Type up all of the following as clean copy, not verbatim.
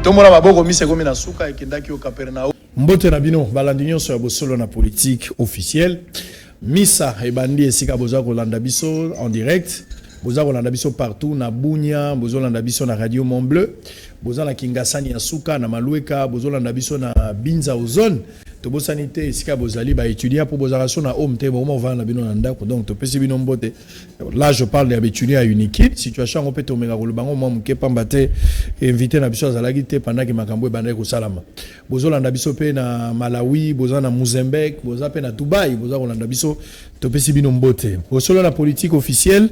Tomona maboko mise komi na suka ekendaki au Capernaum. Mbote na bino balandinyo sur bosolo na politique officielle. Misa ebandi esika boza kolanda biso en direct. Boza kolanda biso partout na Bunia, boza kolanda biso na Radio Mont Bleu, boza na Kingasani ya suka na Malueka, boza kolanda biso na Binza Ozone. To bo sanité esika bozali ba étudier pour bozaraso na home te bon va na bino na ndako donc to pesi bino mbote. Là je parle des étudiants à Unikid, situation on peut to menga kolobango moi muke pambate invité na biso azalaki te pendant que makambo e bandai ko salama. Boza kolanda biso pe na Malawi, boza na Mozambique, boza pe na Dubai, boza kolanda biso to pesi bino mbote. Bosolo la politique officielle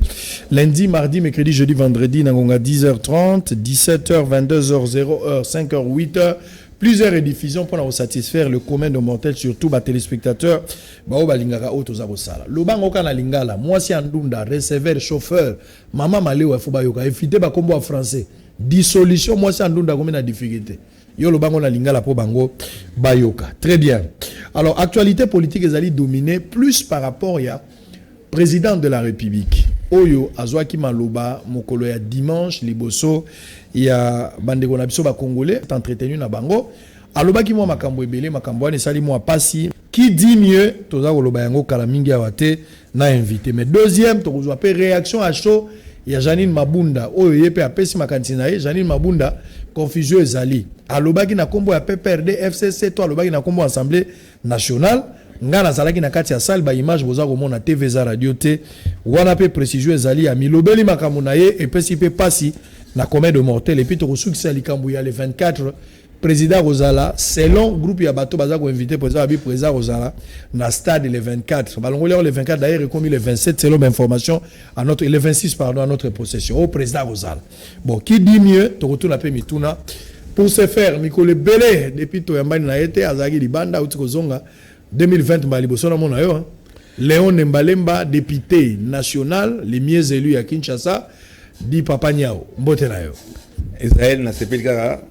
lundi, mardi, mercredi, jeudi, vendredi na ngonga 10h30, 17h, 22h, 0h, 5h, 8h. Plusieurs rediffusions pour satisfaire le commun de mortels, surtout les téléspectateurs. Balingara Otozabosala. Lobango kana lingala, moi si andunda, receveur, chauffeur, maman malewa fubayoka, éviter ba combo en français. Dissolution, moi si andunda comme na difficulté. Yo lobango na lingala po bango bayoka. Très bien. Alors actualité politique est dominée plus par rapport à président de la République. Oyo azwaki maloba mokolo ya dimanche liboso ya bandeko na biso ba congolais entretenu na bango alobaki mo makambo ebele makambo wana sali mo pasi qui dit mieux toza koloba yango kala mingi ya wate na invité mais deuxième to kozwa pe réaction à chaud ya Janine Mabunda oyo yepe apesi makantina ye Janine Mabunda confusion ezali alobaki na kombo ya PPRD FCC to alobaki na kombo Assemblée nationale ngana zalaki na kati ya salle ba image boza komona TV za radio te wana pe précision ezali ya milobeli makambo na ye et pesi pe pasi na commun de mortel et puis to sukisa likambu ya le 24 président Rosala selon groupe ya bato baza ko invité président Rosala na stade le 24 balongoli le 24 d'ailleurs comme le 27 selon l'information à notre le 26 pardon à notre possession au président Rosala bon qui dit mieux to retourna pe mituna pour se faire mikole belé depuis to yambani na été azaki libanda uti kozonga 2020 Maliboso na mona yo Léon Nembalemba député national les mieux élus à Kinshasa dit Papa Niao mbote na yo Israël na sepelka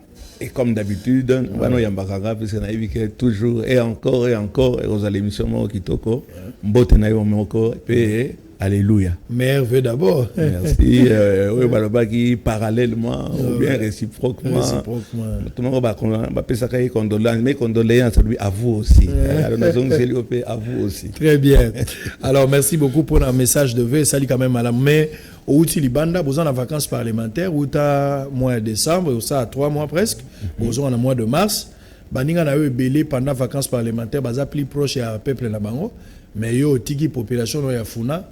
et comme d'habitude bano yambakaka parce que na évité toujours et encore et aux émissions kitoko mbote na yo moko pe alléluia merveille d'abord merci oui balobaki parallèlement ou bien réciproquement tout le monde va penser qu'il condoléances mais condoléances à vous aussi alors nous à vous aussi très bien alors merci beaucoup pour un message de vœux salut quand même à la mais au Libanda vous en vacances parlementaires ou ta mois de décembre ou ça à 3 mois presque vous en mois de mars baninga na yo belé pendant vacances parlementaires baza plus proche à peuple na bango mais yo tiki population no ya funa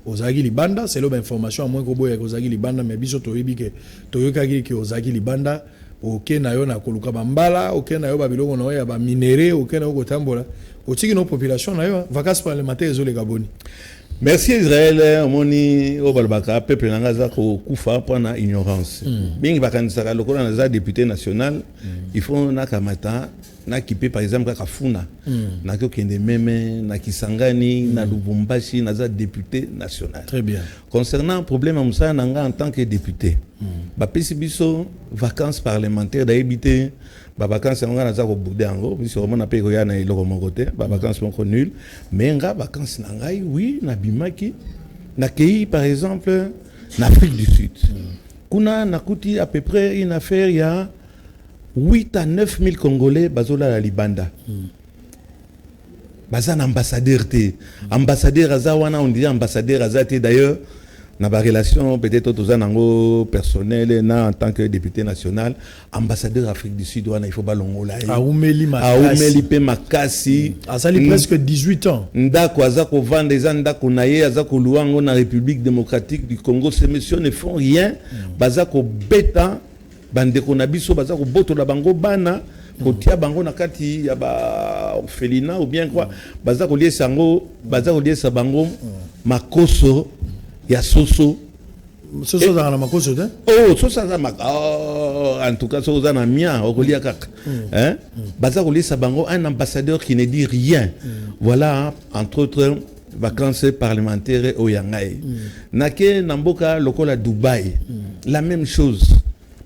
Ozagi Libanda, c'est l'information à moins que boya Ozagi Libanda, mais biso toyebi ke toyokaki ke Ozagi Libanda, oke na yo na koluka bambala, oke na yo babiloko na yo ya ba minéré, oke na yo kotambola. Otiki no population na yo, vacances parlementaires zo le Gaboni. Merci Israël, moni obalbaka peuple nangaza ko kufa pendant ignorance. Bingi bakanisaka lokola na za député national, il faut na kamata na kipe par exemple kaka funa na ko kende meme na Kisangani na Lubumbashi na za député national. Très bien. Concernant problème amsa nanga en tant que député. Ba pesi biso vacances parlementaires d'habiter ba vacances nga na za ko budango biso mona pe ko ya na iloko mon côté ba vacances moko nul mais nga vacances na ngai oui na bimaki na pays par exemple en Afrique du Sud. Kuna nakuti à peu près une affaire il y a 8 à 9 000 Congolais bazola la Libanda. Bazan ambassadeur te. Ambassadeur azawana on dit ambassadeur azate d'ailleurs na ba relation peut-être tous nango personnel na en tant que député national ambassadeur Afrique du Sud wana il faut balongola. Aumeli pe makasi. Azali presque 18 ans. Ndako azako vendre des ndako naye azako luango na République démocratique du Congo ces messieurs ne font rien bazako beta bandeko na biso baza ko boto la bango bana kotia bango na kati ya ba orphelinat ou bien quoi baza ko liesa ngo baza ko liesa bango makoso ya soso dans la makoso de soso za en tout cas soso za na mia okolia kaka baza ko liesa bango un ambassadeur qui ne dit rien voilà entre autres vacances parlementaires au Yangai nake namboka lokola Dubaï la même chose.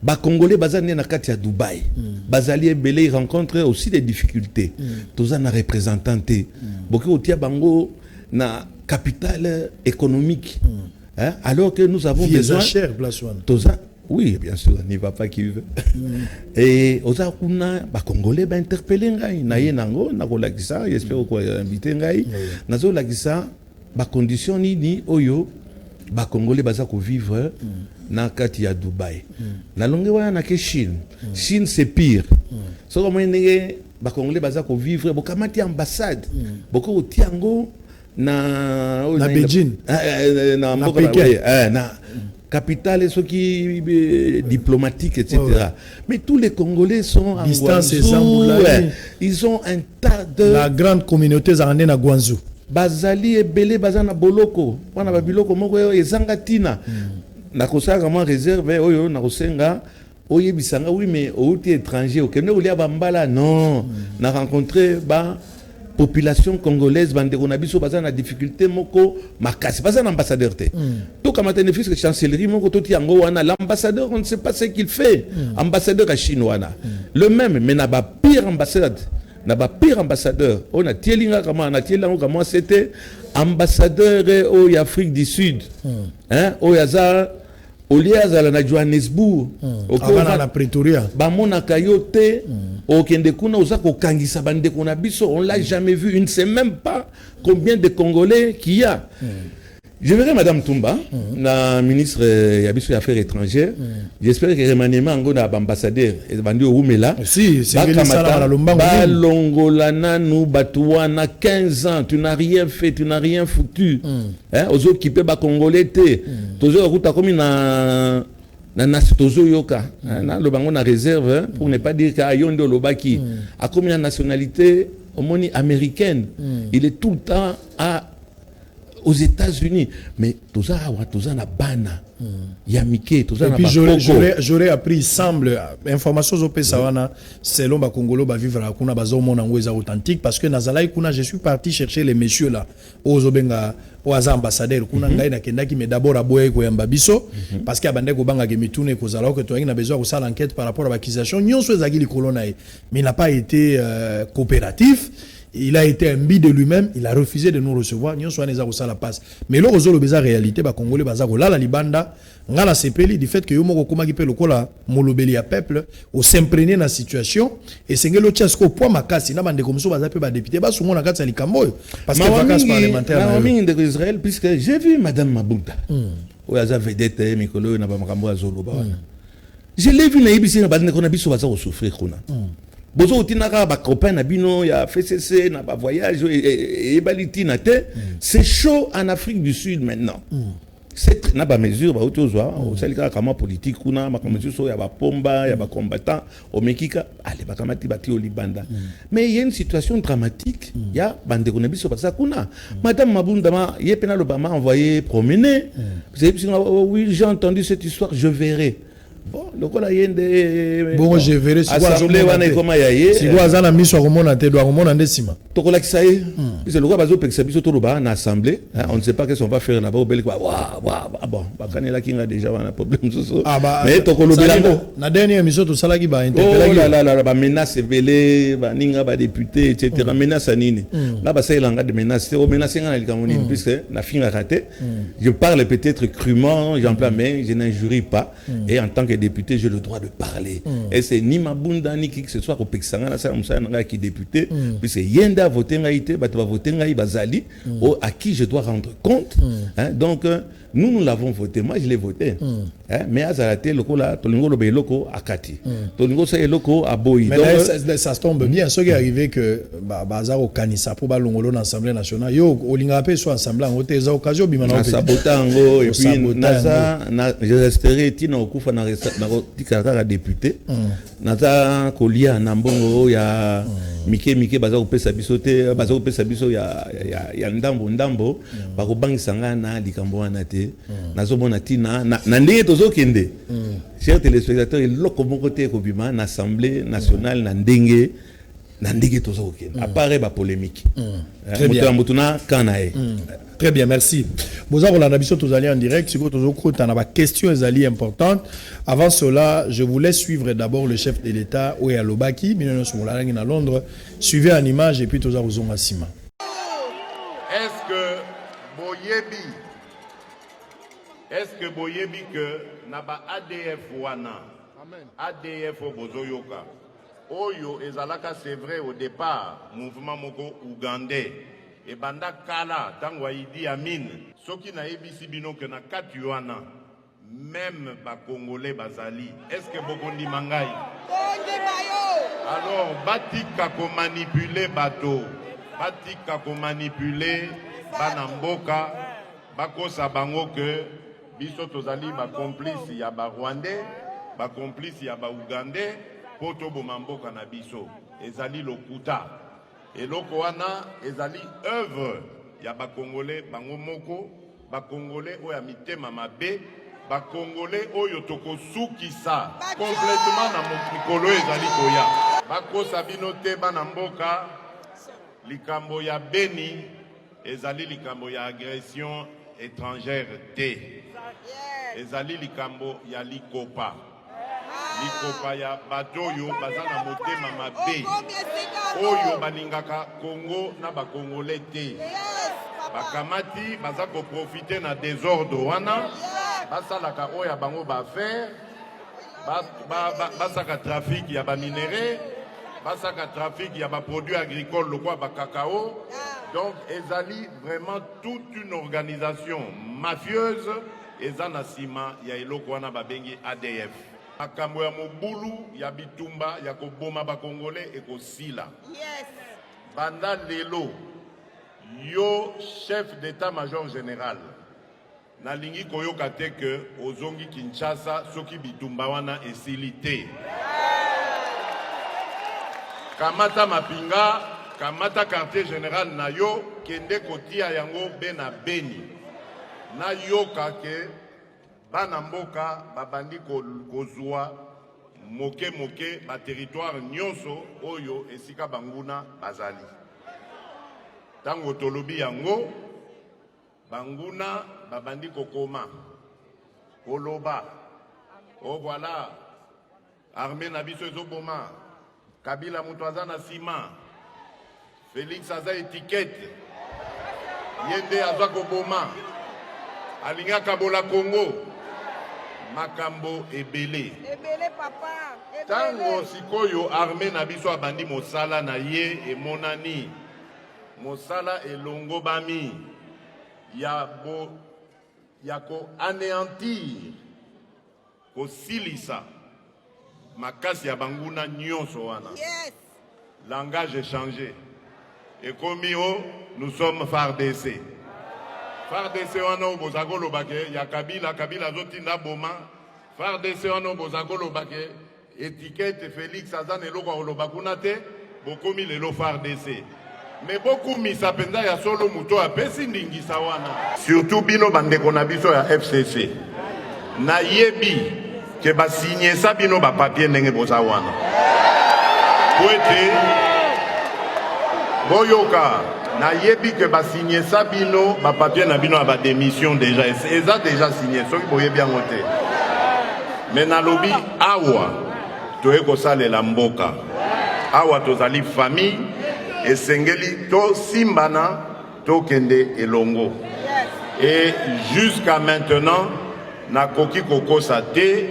Les Congolais bazali na kati ya Dubaï. Bazali ebele rencontre aussi des difficultés. Toza na représentanté. Boki otia bango na capitale économique. Alors que nous avons besoin cher place one. Toza Oui, bien sûr, n'y va pas qui veut. Et aux Akuna, les Congolais ba interpellé ngai na ye nango na ko lakisa, j'espère ko invité ngai. Nazo lakisa ba condition ni oyo ba Congolais baza ko vivre na kati ya Dubaï. Na longue wana na ke Chine. Chine c'est pire. So comme ndenge ba Congolais baza ko vivre bo kamati ambassade. Boko otiango na Beijing. Na Pékin. Na capitale, ceux qui diplomatiques, etc. Mais tous les Congolais sont en Guangzhou. Ils ont un tas de... La grande communauté zangane na Guangzhou. Bazali et Belé bazana boloko. Wana babiloko moko yo ezangatina. Na kosa kama réserve oyo na kosenga oye bisanga oui mais outi étranger okende olia bambala non. Na rencontré ba population congolaise bande na biso baza na difficulté moko makasi baza na ambassadeur te to kama tene fils que chancellerie moko to tiango wana l'ambassadeur on ne sait pas ce qu'il fait ambassadeur à Chine wana le même mais na ba pire ambassade na ba pire ambassadeur on a tielinga kama na tielinga kama c'était ambassadeur au Afrique du Sud hein au yaza Oliazala na Johannesburg avant na Pretoria ba mona kayote okende kuna uzako kangisa bande kuna biso on l'a jamais vu, il ne sait même pas combien de Congolais qu'il y a. Je verrai Madame Toumba, la ministre des Affaires étrangères. J'espère que remaniement ngona ambassadeur et bandi Oumela. Si, c'est que ça la Lombango. Balongolana nous batouana 15 ans, tu n'as rien fait, tu n'as rien foutu. Hein, aux autres qui peuvent ba congolais té. Toujours route comme na tozo yoka. Na le bango na réserve pour ne pas dire qu'ayondo lobaki. A combien de nationalité homoni américaine. Il est tout le temps aux États-Unis, mais tout ça na bana, yamike, tout ça na bakoko. J'aurais appris, il semble, information au Pesawana, selon ba Congolo ba vivre à kuna bazo mona ngweza authentique parce que nazalai kuna je suis parti chercher les messieurs là, aux obenga aux ambassadeurs kuna ngai na kendaki mais d'abord aboye ko yamba biso parce que abande ko banga ke mitune ko zala ko to na besoin ko sala enquête par rapport à l'accusation nyonso ezaki likolo na ye, mais il n'a pas été coopératif. Il a été imbu de lui-même, il a refusé de nous recevoir. Nous sommes la passe. Mais là, aujourd'hui, la réalité, les Congolais, la libanda, ngala sepeli du fait que yomo koma ki pe lokola molobeli ya peuple au s'imprégner dans la situation et c'est ngelo tchasko po makasi na bande comme ça baza pe ba député ba sumo na kati ya likambo parce que vacances parlementaires na de Israël puisque j'ai vu madame Mabunda oyaza vedette mikolo na ba makambo azolo ba je l'ai vu na ibisi na bande kona biso baza ko souffrir kuna bozo utinaka ba copain na bino ya FCC na ba voyage et balitina te c'est chaud en Afrique du Sud maintenant c'est na ba mesure ba utozwa au salika kama politique kuna ma mesure so ya ba pomba ya ba combattant au mekika allez ba kamati bati au Libanda mais il y a une situation dramatique il y a bande kona biso ba kuna madame Mabunda ma yepena le ba m'a envoyé promener oui j'ai entendu cette histoire je verrai. Bon, le cola yende. Bon, je verrai si assemblée wana koma yaye. Si vous avez mis sur mon ante doit mon andesima. Tokola kisaye. C'est le roi bazo pexabiso to loba na assemblée, on ne sait pas qu'est-ce qu'on va faire là-bas au bel quoi. Bon, ba kanela kinga déjà un problème soso. Mais tokolo bilango. Na dernière émission to sala ki ba interpeller. Oh là ba menace velé, ba ninga ba député etc. Menace nini. Là ba ça langa de menace, o menace ngana likamoni puisque na finga raté. Je parle peut-être crûment, j'emploie mais je n'injurie pas et en tant que député, j'ai le droit de parler. Et c'est ni Mabunda ni qui que ce soit au Pexanga, na sa moussa qui député, puisque yenda a voté ngaïté, bah tu vas voter ngaï bazali, à qui je dois rendre compte. Donc nous l'avons voté, moi je l'ai voté. Mais à Zalate, loko là, tolingo lobe loko à Kati, tolingo ça est loko à Boyi. Mais là, ça tombe bien. Ce qui est arrivé que bazar au Kanisa pour balongolo dans l'Assemblée nationale, yo olingape soit assemblée en hôtel, ça occasion bimana. Sabotango et puis naza, je resterai tina okufa na tika député. Naza kolia na mbongo ya mike baza kopesa biso te, baza kopesa biso ya ndambo bako bangisa nga na likambo wana te. Nazo mona tina na ndenge tozo kende. Chers téléspectateurs, il loko moko te ko bima na Assemblée nationale na ndenge tozo kende. Apparaît ba polémique. Mutuna kanae. Très bien, merci. Bonjour, on a tous allés en direct. Si vous avez des questions importantes. Avant cela, je vous laisse suivre d'abord le chef de l'État, Oya Lobaki, à Londres. Suivez en image et puis tous vous en Sima. Est-ce que Boyebi, est-ce est-ce que boyebi que naba ADF wana ADF bozoyoka oyo ezalaka c'est vrai au départ mouvement moko ougandais et banda kala tango Idi Amin soki na ebisi bino que na kati wana même ba congolais bazali est-ce que bokondi mangai alors batika ko manipuler bato batika ko manipuler bana mboka bakosa bango que biso tozali ba complice ya ba rwandais ba complice ya ba ougandais poto bomamboka na biso ezali lokuta eloko wana ezali œuvre ya ba congolais bango moko ba congolais oyo mitema mabe ba congolais oyo tokosukisa complètement na mokolo ezali koya bakosa bino te bana mboka likambo ya Beni ezali likambo ya agression étrangère te ezali likambo ya likopa likopa ya bato oyo baza na motema mabe oyo balingaka Congo na bakongolais te bakamati baza koprofite na désordre wana basalaka oyo bango baaffaire basaka trafic ya baminere basaka trafic ya baproduits agricoles lokwa bakakao. Donc ezali vraiment toute une organisation mafieuse ezana sima ya eloko wana babengi ADF makambo ya mobulu ya bitumba ya koboma bakongolais ekosila banda lelo yo chef d'état-major général nalingi koyoka te ke ozongi Kinshasa soki bitumba wana esili te kamata mapinga kamata quartier général na yo kende kotia yango be na Beni na yoka ke bana mboka babandi kozwa moke moke ba territoire nyonso oyo esika banguna bazali tango tolobi yango banguna babandi kokoma koloba o voilà armée na biso ezoboma Kabila mutu aza na sima Félix aza étiquette yende aza koboma alinga kabola Congo makambo ebele papa tango sikoyo armée na biso abandi mosala na ye emonani mosala elongo bami ya ko anéantir ko silisa makasi ya banguna nyonso wana langage est changé et comme nous sommes FARDC FARDC wana obozako lobake ya Kabila zotinda boma FARDC wana obozako lobake étiquette Félix azan eloko olobakuna te bokomi lelo FARDC mais beaucoup misa penza ya solo muto apesi ndingisa wana surtout bino bandeko na biso ya FCC na yebi ke ba signer ça bino ba papier ndenge boza wana poete boyoka na yebi ke ba signer ça bino ba papier na bino ba démission déjà eza déjà signé soki boyebi yango te mais na lobi awa toye kosalela mboka awa tozali famille esengeli to simbana to kende elongo et jusqu'à maintenant na koki kokosa te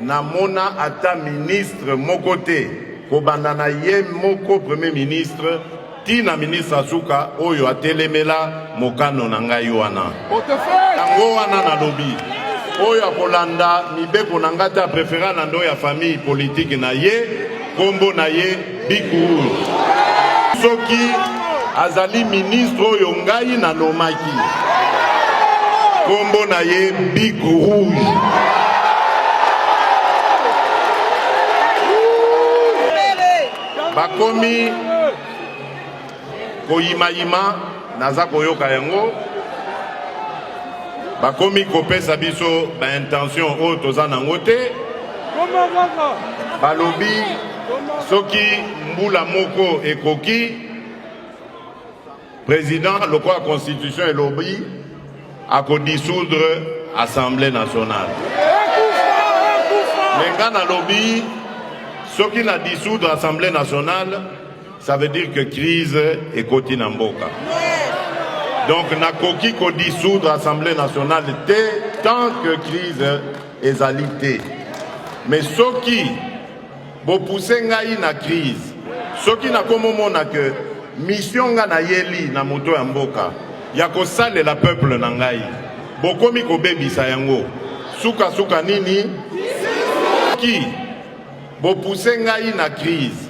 na mona ata ministre moko te kobanda na ye moko premier ministre tina ministre Asuka oyo atelemela mokano na ngai wana tango wana na lobi oyo akolanda mibeko na ngata préférant na ndo ya famille politique na ye kombo na ye Bikuru soki azali ministre oyo ngai na lomaki kombo na ye Big Rouge bakomi koyimayima naza koyoka yango bakomi kopesa biso ba intention oyo toza nango te balobi soki mbula moko ekoki président lokola constitution elobi akodissoudre Assemblée nationale lenga na lobi soki na dissoudre Assemblée nationale ça veut dire que crise ekoti na mboka donc nakoki ko dissoudre Assemblée nationale te tant que crise ezali te. Mais soki bo pousser ngai na crise, soki na komomona que mission nga na yeli na moto ya mboka ya kosalela peuple na ngai bokomi kobebisa yango suka suka nini ki bo pousser ngai na crise,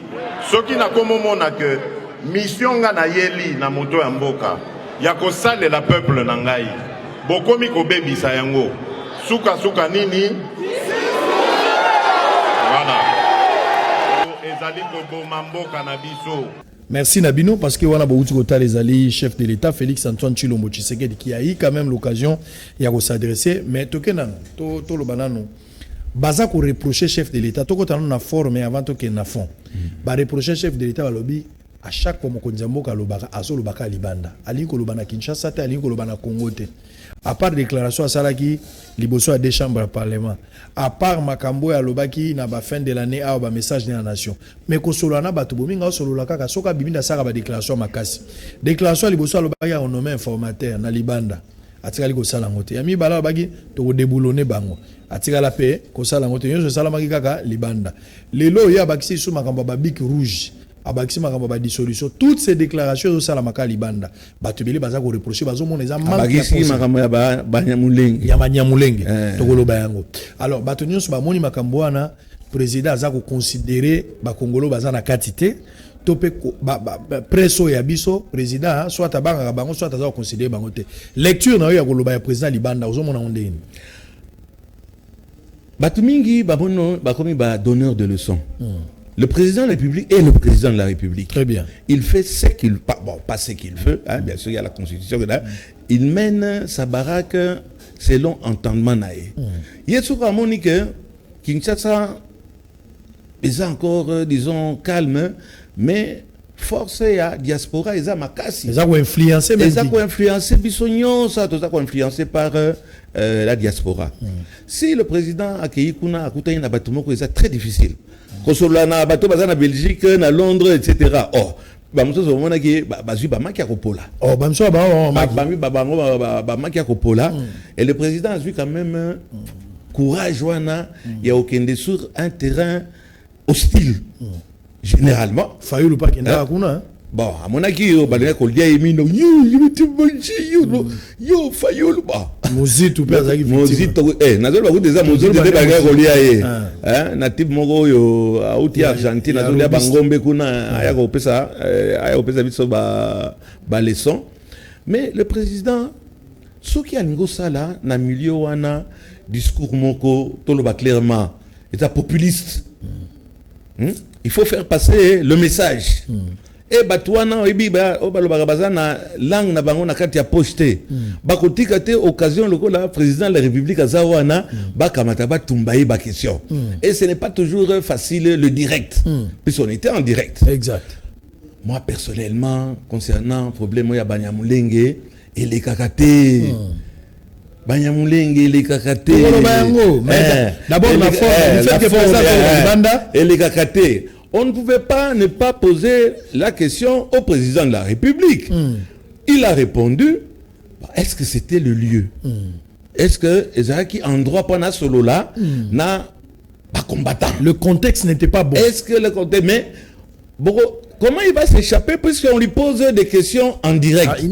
soki na komomona que mission nga na yeli na moto ya mboka ya kosalela peuple na ngai bokomi kobebisa yango suka suka nini voilà ezali koboma mboka na biso. Merci Nabino, parce que on a beaucoup de alliés, chef de l'État, Félix Antoine Tshilombo Tshisekedi, qui a eu quand même l'occasion de s'adresser. Mais tout le banano, baza ko reprocher chef de l'État, tout le monde a formé avant tout qu'il n'a fond. Ba reprocher chef de l'État, lobby à chaque fois qu'on dit que lobaka aso lobaka libanda, ali ko lobana Kinshasa, ali ko lobana Congo te. À part déclaration à Salaki, liboso à deux chambres de parlement. À part Makambo à Lobaki, na ba fin de l'année à ba message de la nation. Mais ko solo na batu bominga solo la kaka soka bibinda saka ba déclaration makasi. Déclaration liboso à Lobaki a nommé informateur na libanda. Atikali ko sala ngote. Yami bala bagi to ko déboulonner bango. Atikala pe ko sala ngote. Yo sala maki kaka libanda. Lelo ya bakisi sou Makambo ba bic rouge. Abakisi Makambo ba dissolution. Toutes ces déclarations au sala maka libanda. Batubili baza ko reprocher bazo mon eza manque. Abakisi Makambo ya Banyamulenge. Ya Banyamulenge. To ko loba yango. Alors batonyo so ba moni Makambo wana président aza ko considérer ba Congolo baza na quantité. Topé presso ya biso président soit tabanga bango soit aza ko considérer bango te. Lecture na yo ya ko loba ya président libanda ozo mona ondeni. Batumingi babono bakomi ba donneur de leçons. Le président de la République est le président de la République. Très bien. Il fait ce qu'il... Bon, pas ce qu'il veut, hein, bien sûr, il y a la Constitution. Il mène sa baraque selon entendement naïe. Il y a souvent Monique, Kinshasa est encore, disons, calme, mais force à diaspora, ils ont makasi. Ils ont influencé, mais ils ont influencé, bisognon, ça, tout ça, influencé par la diaspora. Si le président accueilli Kuna a coûté un abattement, c'est très difficile. Kosolana bato bazana Belgique na Londres etc. Oh bamuso so mona ki bazui ba maki akopola. Oh bamuso ba maki akopola et le président a eu quand même courage wana ya okende sur un terrain hostile. Généralement Fayulu pas kenda kuna. Bon, à mon avis, yo balena ko lia emino yo Fayulu ba. Mozito pe azaki Mozito nazolo ba kudeza Mozito te balena ko lia hein na type moko yo auti Argentine nazolo ya bangombe kuna aya ko pesa biso ba leçon. Mais le président soki alingo sala na milieu wana discours moko toloba clairement est populiste. Il faut faire passer le message. Et batouana na langue na bango na kati ya poste bakotika te occasion lokola président de la République azawana bakamata batumbaye ba question. Et ce n'est pas toujours facile le direct puisqu'on était en direct. Exact. Moi personnellement concernant problème ya Banyamulenge et les kakaté Banyamulenge les kakaté d'abord la forme et les kakaté. On ne pouvait pas ne pas poser la question au président de la République. Il a répondu, est-ce que c'était le lieu? Est-ce que Ezaki endroit pendant solo là n'a pas combattant? Le contexte n'était pas bon. Est-ce que le contexte... Mais comment il va s'échapper puisqu'on lui pose des questions en direct?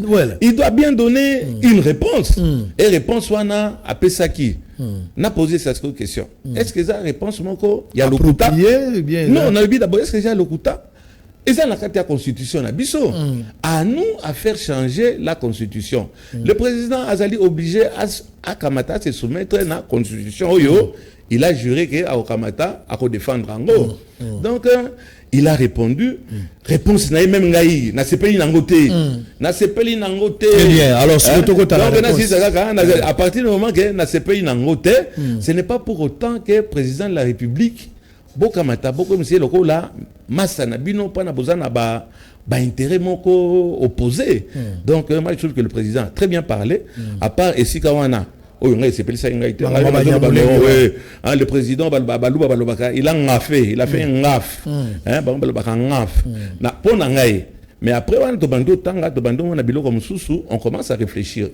Il doit bien donner une réponse. Et réponse wana a Pesaki. N'a posé cette question. Est-ce que ça réponse moko il y a l'okuta? Non, on a dit d'abord est-ce que j'ai l'okuta? Et ça n'a la constitution na biso. À nous à faire changer la constitution. Le président Azali obligé à Kamata se soumettre à la constitution. Il a juré que à Kamata à défendre Ango. Donc il a répondu, réponse n'a même ngaï, n'a sepeli nangoté, n'a sepeli nangoté. Très bien. Alors c'est à partir du moment que n'a sepeli nangoté, ce n'est pas pour autant que le président de la République, Bokamata, Bokom monsieur loko là, massa na bino pas na bozana ba intérêt moko opposé. Donc moi je trouve que le président a très bien parlé, à part ici Kawana. Oh, le président il a fait un gaffe. Mais après on commence à réfléchir.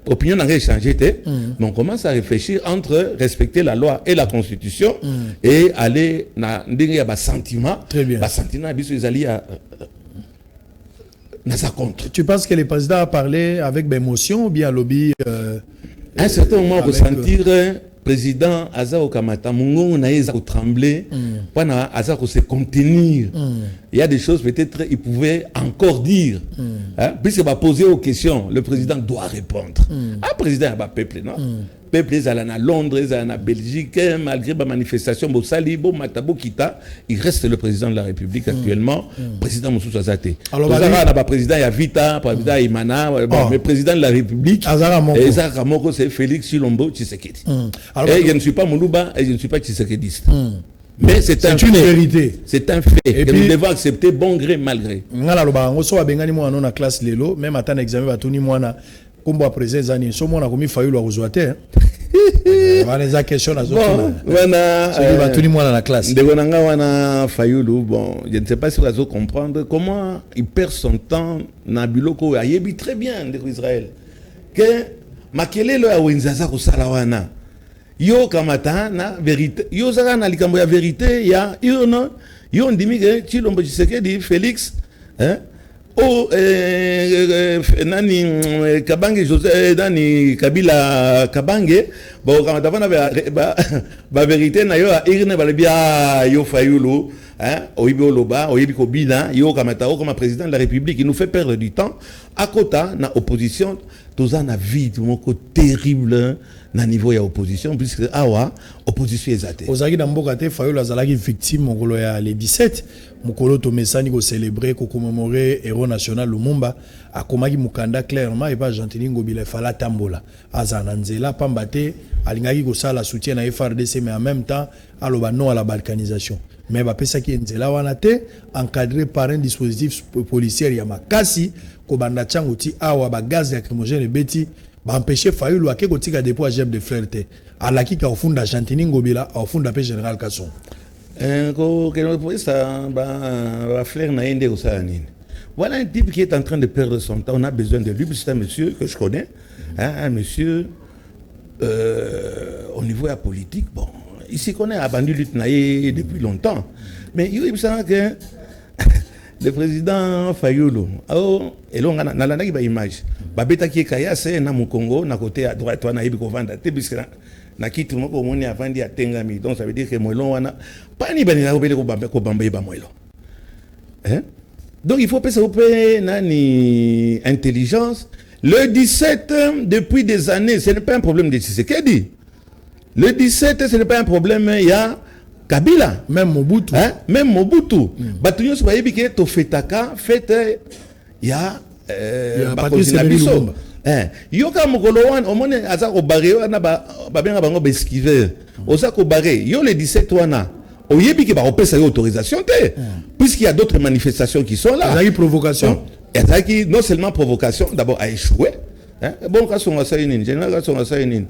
opinion n'a changé, mais on commence à réfléchir entre respecter la loi et la constitution et aller dans des sentiments. Très bien. Sentiment, ils allaient à sa contre. Tu penses que le président a parlé avec émotion ou bien lobby à un certain moment, ressentir président Azao Kamata, Mungo n'a pas tremblé, pendant Azao se contenir. Il y a des choses peut-être il pouvait encore dire. Puisqu'il va poser aux questions, le président doit répondre. Le président a peuple, non? Peuple, ils allaient à Londres, ils allaient à Belgique, malgré la manifestation, il reste le président de la République actuellement, président Moussou Azate. Alors, le président Yavita, le président Imana, le président de la République, c'est Félix Chilombo Tshisekedi. Et je ne suis pas Moulouba et je ne suis pas Tshisekediste. Mais c'est une vérité. C'est un fait. Et puis, nous devons accepter bon gré, mal gré. On soit bengani moi non na classe lelo, même à un examen va tourner moi na comme à présent zani, so moi na komi fayu lo rezoate. Voilà question na zotuna. Voilà. C'est va tourner moi dans la classe. De gonanga wana fayulu, bon, je ne sais pas si vous allez comprendre comment il perd son temps na biloko ayebi très bien de Israël. Que makele lo ya wenzaza ko salawana. Yo kamata na vérité yo zaka na likambo ya vérité ya yo ndimi ke Chilombo Tshisekedi Félix nani Kabange José nani Kabila Kabange bo kamata bana ba vérité na yo irne balebia yo fayulu oyibi oloba oyibi kobina yo kamata o comme président de la République il nous fait perdre du temps à côté na opposition tous en a vie moko terrible na niveau ya opposition puisque awa opposition ezate ozaki na mboka te fayulu azalaki victime mokolo ya le 17 mokolo to mesani ko célébrer ko commémorer héros national Lumumba akomaki mukanda clairement et pas Gentili Ngobila fala tambola azana nzela pamba te alingaki ko sala soutien na FRDC mais en même temps aloba non à la balkanisation mais ba pesa ki nzela wana te encadré par un dispositif policier ya makasi ko banda chango ti awa ba gaz lacrymogène beti ba empêcher fayulu ake ko tika dépôt à Jeb de Flerte alaki ka ofunda Gentili Ngobila ofunda pe général Kasson voilà un type qui est en train de perdre son temps. On a besoin de lui. C'est un monsieur que je connais. Un monsieur au niveau de la politique. Bon, il s'y connaît à Bandu Lutnaï depuis longtemps. Mais il me semble que le président Fayulu, et là, on a une image. Babeta qui est Kaya, c'est au Congo, à côté à droite, on a eu qu'on vend na kitu moko moni avandi atengami donc ça veut dire que moelo wana pas ni bani ko bele ko bambe ba moelo donc il faut penser au nani intelligence le 17 depuis des années ce n'est pas un problème de Tshisekedi le 17 ce n'est pas un problème il y a Kabila même Mobutu batunyo so bayebi ke to fetaka fete il y a Patrice Lumumba yoka mokolo wana omone aza ko baré wana ba benga bango ba esquiver oza ko baré yo le 17 wana oyebi ke ba opesa autorisation te puisqu'il y a d'autres manifestations qui sont là la provocation et non seulement provocation d'abord a échoué bon ka songa sa une général ka songa sa une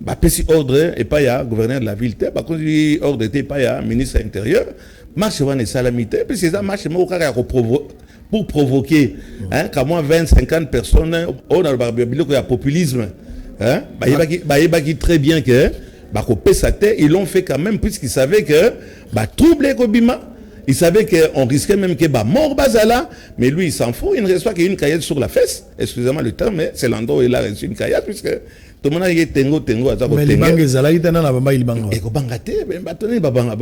ba pesi ordre et pas ya gouverneur de la ville te ba konzi ordre te pas ya ministre intérieur marche wana salamité puisque ça marche mo ka pour provoquer qu'à moins 20-50 personnes on a le populisme qui très bien que ils l'ont fait quand même puisqu'ils savaient que troubler Kobima ils savaient qu'on risquait même que mort Bazala mais lui il s'en fout il ne reçoit qu'une caillette sur la fesse excusez-moi le terme mais c'est l'endroit où il a reçu une caillette puisque tout le monde a tengo mais les banques ezalaki tana na bamba ilibanga et ko bangate batone babanga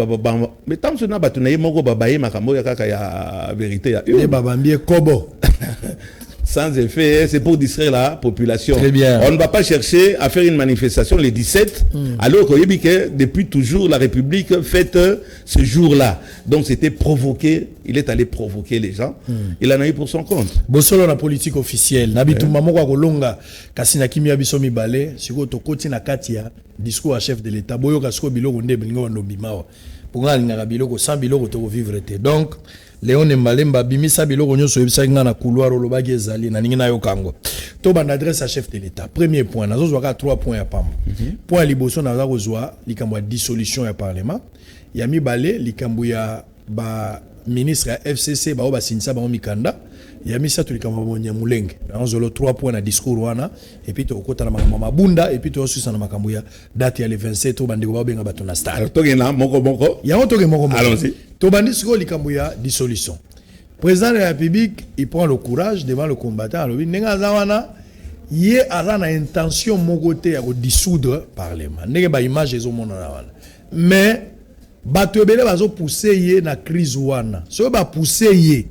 mais tant que na batone moko babaye makambo ya kaka ya vérité ya et babambie kobo sans effet, c'est pour distraire la population. Très bien. On ne va pas chercher à faire une manifestation le 17, alors que depuis toujours la République fête ce jour-là. Donc c'était provoqué, il est allé provoquer les gens. Il en a eu pour son compte. Bosolo la politique officielle. Nabitumba moko kolonga kasina kimia biso mibale, siko tokoti na katia discours à chef de l'État. Boyo kasko biloko nde bingo ndobimao. Ponga linga biloko sans biloko to vivre te. Donc Léon Mbalemba bimisa biloko nyonso yebisa nga na couloir olobaki ezali na ningi na yo kango. To banda adresse à chef de l'État. Premier point, nazo zwaka 3 points ya pam. Point liboso naza kozwa likambo ya dissolution ya parlement. Ya mibale likambo ya ba ministre ya FCC ba sinisa ba mikanda Il y a mis ça tout les camarades Nyamuleng. On a 3 points à discours wana et puis tu okota na makambo bunda et puis tu aussi na makambo ya date ya le 27 to bandi ko benga bato na stade. Alors tokena moko. Ya on toke moko. Allons-y. To bandi siko likambo ya dissolution. Président de la République, il prend le courage devant le combattant. Alors, nenga zawana yé azana intention mogote ya ko dissoudre parlement. Nenge ba image ezo mona wana. Mais bato ebele bazo pousser yé na crise wana. So ba pousser yé,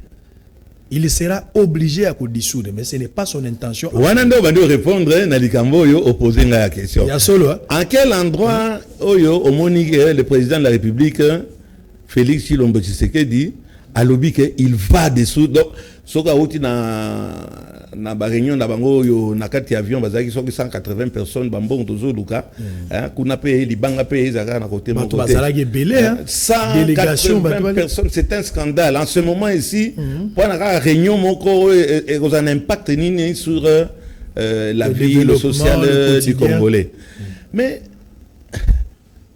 il sera obligé à dissoudre, mais ce n'est pas son intention. Wanando va répondre na likambo yo opposer la question. Ya solo. En quel endroit oyo au Monique le président de la République Félix Tshilombo Tshisekedi a lobby que il va dissoudre. Donc soka outi na ba réunion na bango yo na kati avion bazaki soki 180 personnes bambon tozo luka hein kuna pe libanga pe ezaka na côté mon côté. Bazalaki belé hein. 180 personnes, c'est un scandale en ce moment ici. Pour la réunion moko et un impact nini sur la vie le social du Congolais. Mais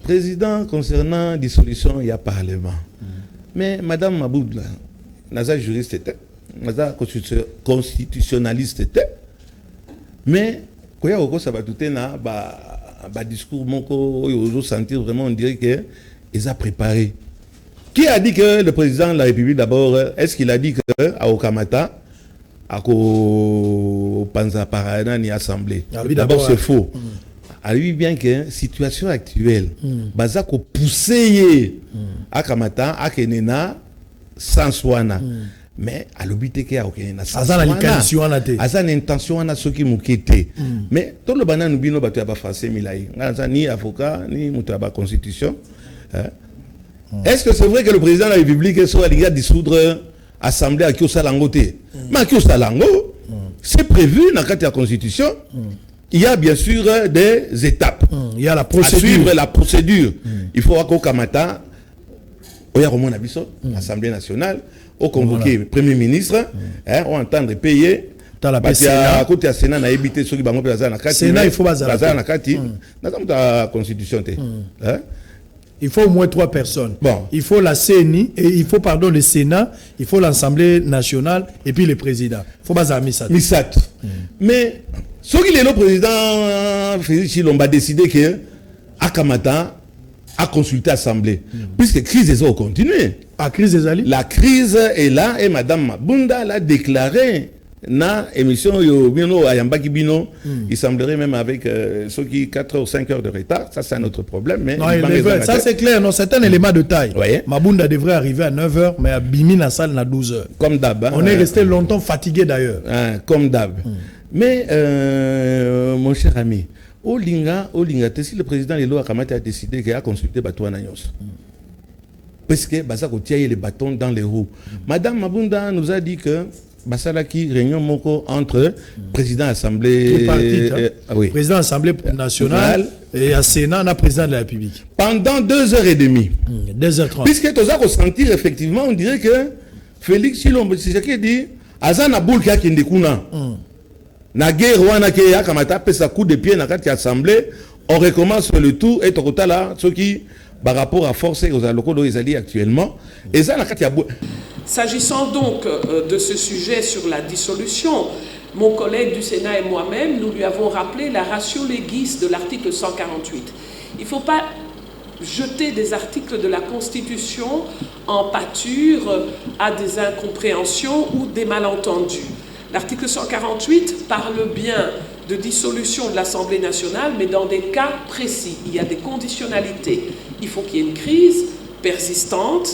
président concernant dissolution il y a parlement. Mais madame Maboud naza juriste était naza constitutionnaliste était mais koya oko ça va tout na ba discours moko yo sentir vraiment on dirait que ils a préparé. Qui a dit que le président de la République d'abord est-ce qu'il a dit que à Okamata à ko panza parana ni assemblée d'abord c'est faux. A lui bien que situation actuelle baza ko pousser à Kamata à Kenena sans soana mais à l'obité que a Kenena sans soana azana intention na soki mukete mais tout le bana nubino bato ya ba français milai ngaza ni avocat ni muto ba constitution est-ce que c'est vrai que le président de la République soit à dissoudre assemblée à Kiosalangote mais à Kiosalango c'est prévu dans la constitution. Il y a bien sûr des étapes. Il y a la procédure. À suivre la procédure. Il faut qu'au Kamata, au l'Assemblée nationale, au convoquer le Premier ministre, on entendre payer. À Sénat, na évité ceux qui vont Sénat, il faut la constitution. Il faut au moins 3 personnes. Bon. Il faut la CENI, et il faut le Sénat, il faut l'Assemblée nationale et puis le président. Il faut pas Misat. Misat. Mais ce qui est le président Félix Tshilombo a décidé que Akamata a consulté l'Assemblée. Puisque la crise est continuée. La crise est là et Madame Mabunda l'a déclaré. Na émission yo bino ayambaki bino il semblerait même avec ceux qui 4 ou 5 heures de retard, ça c'est un autre problème mais non, ça c'est clair, non, c'est un élément de taille. Mabunda devrait arriver à 9 heures mais à Bimi na salle na 12 heures comme d'hab. On est resté longtemps fatigué d'ailleurs. Comme d'hab. Mais mon cher ami, Olinga si le président Lelo Akamata a décidé qu'il a consulté Batouana Nyos. Parce que Bazako tient les bâtons dans les roues. Madame Mabunda nous a dit que Basalaki réunion moko entre président assemblée président de l'Assemblée nationale et à Sénat na président de la République pendant 2h30 2h30 puisque tu as ressentir effectivement on dirait que Félix Tshilombo Tshisekedi azana boule qui a kende kuna na guerre wana ke ya kamata pesa coup de pied na kati assemblée on recommence le tout et tokota là ce qui par rapport à force aux locaux ils allient actuellement et ça na kati ya S'agissant donc de ce sujet sur la dissolution, mon collègue du Sénat et moi-même, nous lui avons rappelé la ratio legis de l'article 148. Il ne faut pas jeter des articles de la Constitution en pâture à des incompréhensions ou des malentendus. L'article 148 parle bien de dissolution de l'Assemblée nationale, mais dans des cas précis. Il y a des conditionnalités. Il faut qu'il y ait une crise persistante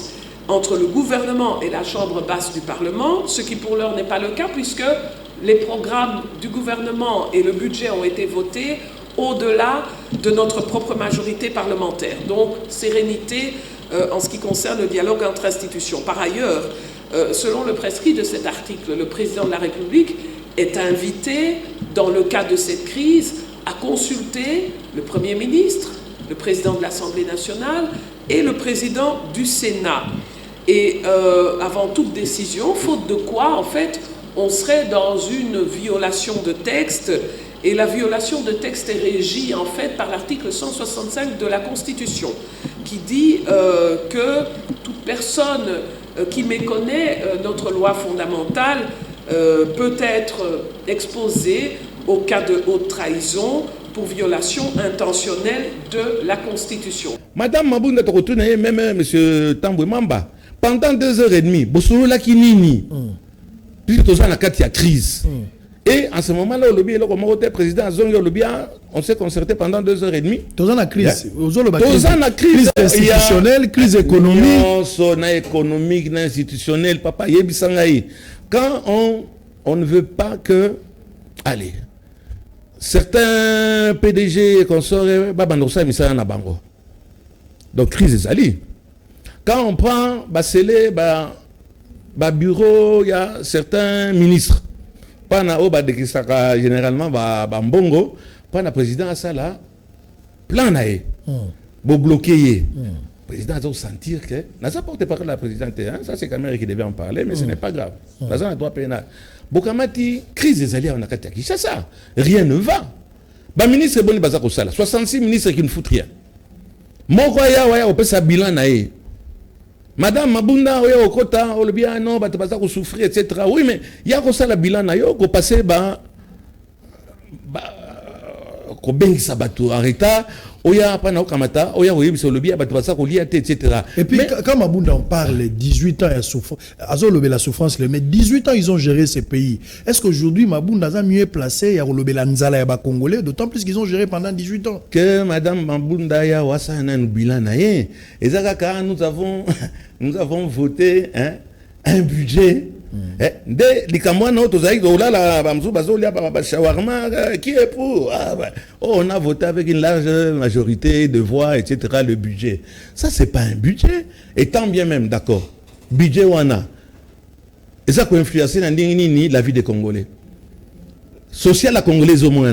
entre le gouvernement et la chambre basse du Parlement, ce qui pour l'heure n'est pas le cas puisque les programmes du gouvernement et le budget ont été votés au-delà de notre propre majorité parlementaire. Donc, sérénité en ce qui concerne le dialogue entre institutions. Par ailleurs, selon le prescrit de cet article, le président de la République est invité, dans le cas de cette crise, à consulter le Premier ministre, le président de l'Assemblée nationale et le président du Sénat. Et avant toute décision, faute de quoi, en fait, on serait dans une violation de texte. Et la violation de texte est régie, en fait, par l'article 165 de la Constitution, qui dit que toute personne qui méconnaît notre loi fondamentale peut être exposé au cas de haute trahison pour violation intentionnelle de la Constitution. Madame Mabunda Tokotune, même M. Tambwe Mamba, pendant 2h30, Bosolo la Kinini, puisque tout ça n'a qu'à crise. Et en ce moment-là, le président on s'est concerté pendant 2h30. Tout ça n'a crise. Crise institutionnelle, crise économique, institutionnelle, papa, yebisangaï. Quand on ne veut pas que, allez, certains PDG et consorts, donc crise est allée. Quand on prend bureau, il y a certains ministres. Pas généralement mbongo, pas le président à ça là, plan naé, bloqué. Le président doit sentir que, n'a pas porté par la présidente, ça c'est Kamere qui devait en parler, mais ce n'est pas grave. Ça n'a droit pénal. Bokamati, crise des alliés en Akatiaki, c'est ça, rien ne va. Ba ministre Boni Bazako Sala, 66 ministres qui ne foutent rien. Mokoya waya opé sa bilan naé. Madame Mabunda oya okota olobia non batabasa ko souffrir etc. Oui mais il y a ko sala bilan na yo ko passer ko bengi sabato arrêta oya pa na kamata oya oyebisa olobia batabasa ko liate etc. Et puis quand Mabunda on parle 18 ans à souffrance azolobe la souffrance mais 18 ans ils ont géré ces pays. Est-ce qu'aujourd'hui Mabunda a mieux placé ya olobé la nzala ya ba congolais d'autant plus qu'ils ont géré pendant 18 ans que madame Mabunda ya wasa na bilan na ye ezaka nous avons voté un budget de likamwana otozaï la bamzou bazolia shawarma qui est pour on a voté avec une large majorité de voix etc. le budget ça c'est pas un budget et tant bien même d'accord budget wana et ça peut influencer la vie des Congolais social la Congolaise au moins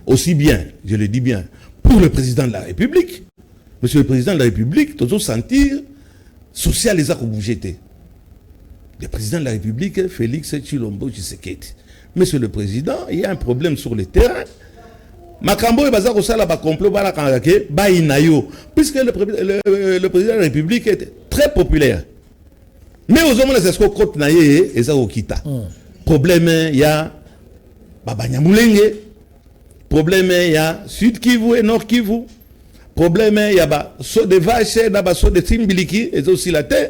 aussi bien je le dis bien pour le président de la République monsieur le président de la République toujours sentir social les a bougé. Le président de la République, Félix Tshilombo Tshisekedi. Monsieur le Président, il y a un problème sur le terrain. Makambo et Bazar Osala ba complot ba la kangake ba inayo puisque le président de la République est très populaire. Mais aux hommes c'est ce qu'on compte naie et ça okita. Problème il y a Babanyamulenge. Problème il y a Sud Kivu et Nord Kivu. Problème il y a so de vaches na so de timbiliki et aussi la terre.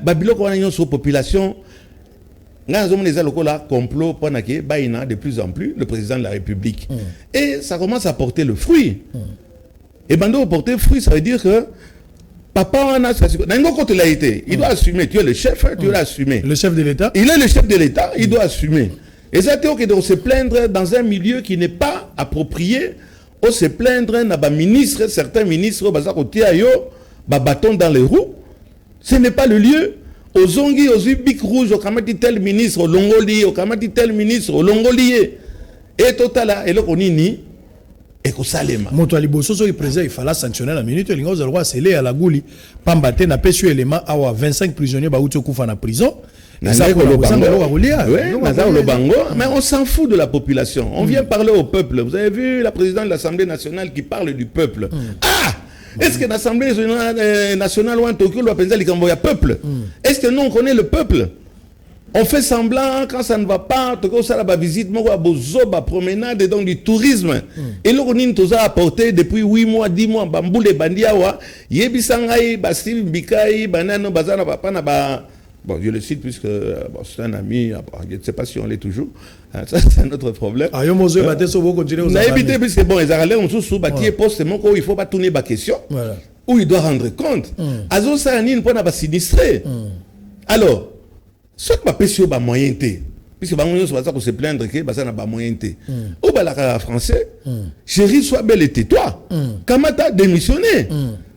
Babiloko wana nyonso population nga zomo les lokola complot pendant que baina de plus en plus le président de la République et ça commence à porter le fruit et bando porter le fruit ça veut dire que papa wana nango quand il a été il doit assumer tu es le chef tu dois assumer le chef de l'État il est le chef de l'État il doit assumer et ça c'est ok de se plaindre dans un milieu qui n'est pas approprié ou se plaindre na ba ministre certains ministres baza côté ayo ba bâton dans les roues. Ce n'est pas le lieu. Aux Zongi, aux Bic Rouge, au Kamati tel ministre, au Longoli, au Kamati tel ministre, au Longoli. Et total, et le Konini, et qu'au Salema. Moto Liboso, il président, il fallait sanctionner la minute. Il y a le roi scellé à la Gouli. Pambate n'a pas su élément à 25 prisonniers, bah, où tu coupes en prison. Mais on s'en fout de la population. On vient parler au peuple. Vous avez vu la présidente de l'Assemblée nationale qui parle du peuple. Ah! Est-ce que l'Assemblée nationale ou un Tokyo doit penser qu'il y a peuple? Est-ce que nous on connaît le peuple? On fait semblant quand ça ne va pas, Tokyo ça la visite, la promenade et donc du tourisme. Et là on a apporté depuis 8 mois, 10 mois, Bamboule Bandiawa, Yebisangai, Basti Bikai, Banano, Bazana, Papa, bon, je le cite puisque bon, c'est un ami, je ne sais pas si on l'est toujours. Ça, c'est un autre problème. Ah, on a évité puisque bon, les Aralais ont sous bâti poste, il faut pas tourner ma question. Où il doit rendre compte. Azo Sarani ne peut pas sinistrer. Alors, ce que ma pécio ba moyen té, puisque on va se plaindre que ça n'a pas moyen té. Ou la français, chérie, sois belle et tais-toi. Kamata démissionné.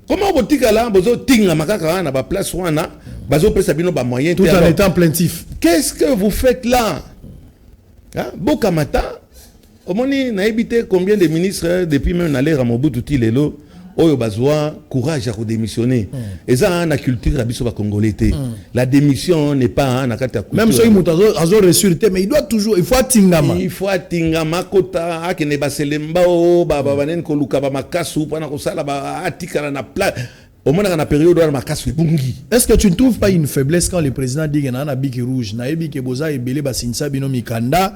Comment vous dites que là, vous avez la macaca na ba place wana, bazo presabino ba moyen tout en étant plaintif. Qu'est-ce que vous faites là? Bokamata, au moins n'a évité combien de ministres depuis même n'aller à Mobutu Tilelo, oyo bazwa courage à démissionner. Et ça la culture la biso ba congolais. La démission n'est pas na kata culture. Même si il a ressurté mais il doit toujours il faut atingama. Il faut atingama kota akene baselemba o ba banen ko luka ba makasu pana ko sala ba atikala na pla au moins dans la période où ma casse bungi. Est-ce que tu ne trouves pas une faiblesse quand le président dit qu'il y a un biki rouge, na ebi ke boza ebele basinsa bino mikanda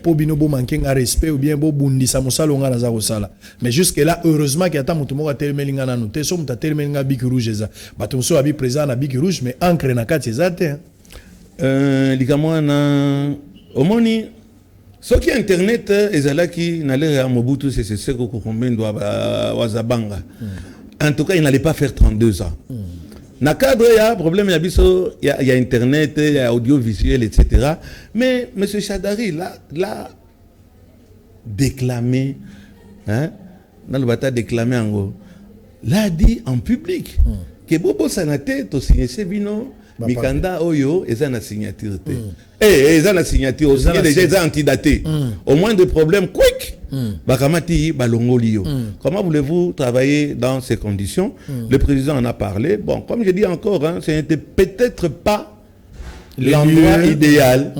po bino bo manquer un respect ou bien bo bundi samosa longa na za sala. Mais jusque là heureusement qu'il y a tant mutumo ka telemelinga na note so muta telemelinga biki rouge eza. Batumso abi président na biki rouge mais encre na kati ezate. Likamwa na omoni ce qui internet ezala qui n'allait à Mobutu c'est ce que combien doit wazabanga. En tout cas, il n'allait pas faire 32 ans. Dans le cadre, il y a un problème, il y a Internet, il y a audiovisuel, etc. Mais M. Chadari l'a déclamé, hein, dans le bataille déclamé en gros, l'a dit en public que Bobo Sanate, tu signé Sebino, Mikanda Oyo, et ça n'a signature. Et ça n'a signature aussi, déjà antidaté. Au moins de problèmes, quick. Comment voulez-vous travailler dans ces conditions? Le président en a parlé. Bon, comme je dis encore, hein, ce n'était peut-être pas l'endroit idéal,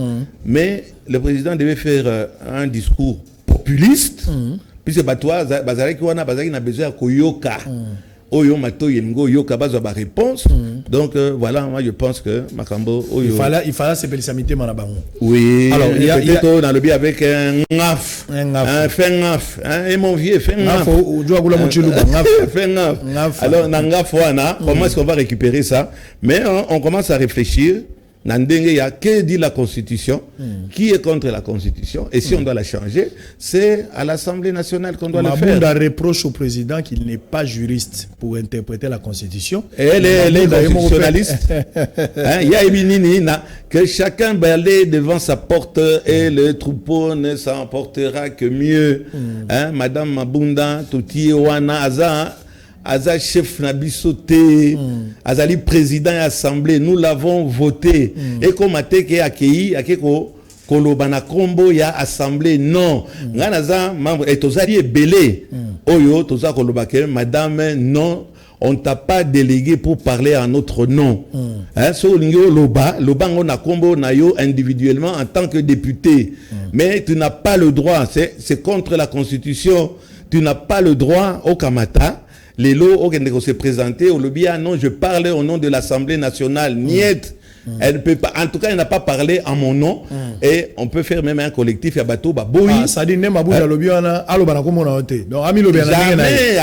mais le président devait faire un discours populiste, puisque toi, Bazarek Wana, Bazarek n'a besoin de Koyoka. Oyo Mato Yengo Yoka Bazo ba réponse. Donc voilà, moi je pense que Makambo Oyo. Il fallait se féliciter Manabango. Oui. Alors il y a dans le bien avec un ngaf. Un fait ngaf. Et mon vieux fait ngaf. Fait ngaf. Alors ngaf wana, comment est-ce qu'on va récupérer ça? Mais on commence à réfléchir. Que dit la Constitution? Qui est contre la Constitution? Et si on doit la changer, c'est à l'Assemblée nationale qu'on doit le faire. Mabunda reproche au président qu'il n'est pas juriste pour interpréter la Constitution. Et elle est constitutionnaliste. Il y a que chacun balaye devant sa porte et le troupeau ne s'en portera que mieux. Madame Mabunda, Touti Wana Aza. Aza chef Nabisoté, Azali président et assemblée, nous l'avons voté. Et comme Ateke accueilli, Akeko, Kolobana Kombo, ya assemblée, non. Nganaza, membre, et Tozali est belé. Oyo, Toza Kolobake, madame, non, on t'a pas délégué pour parler en notre nom. So, Loba, on a Kombo, Nayo, individuellement, en tant que député. Mais tu n'as pas le droit, c'est contre la Constitution, tu n'as pas le droit au Kamata. Les lots ont se présenter au lobby. Non, je parle au nom de l'Assemblée nationale. Niet. Elle ne peut pas. En tout cas, elle n'a pas parlé en mon nom. Et on peut faire même un collectif. À bateau, baboui. Ça dit même Abouja lobby on a. Aloba na komo na hote. Donc ami lobby na jamais.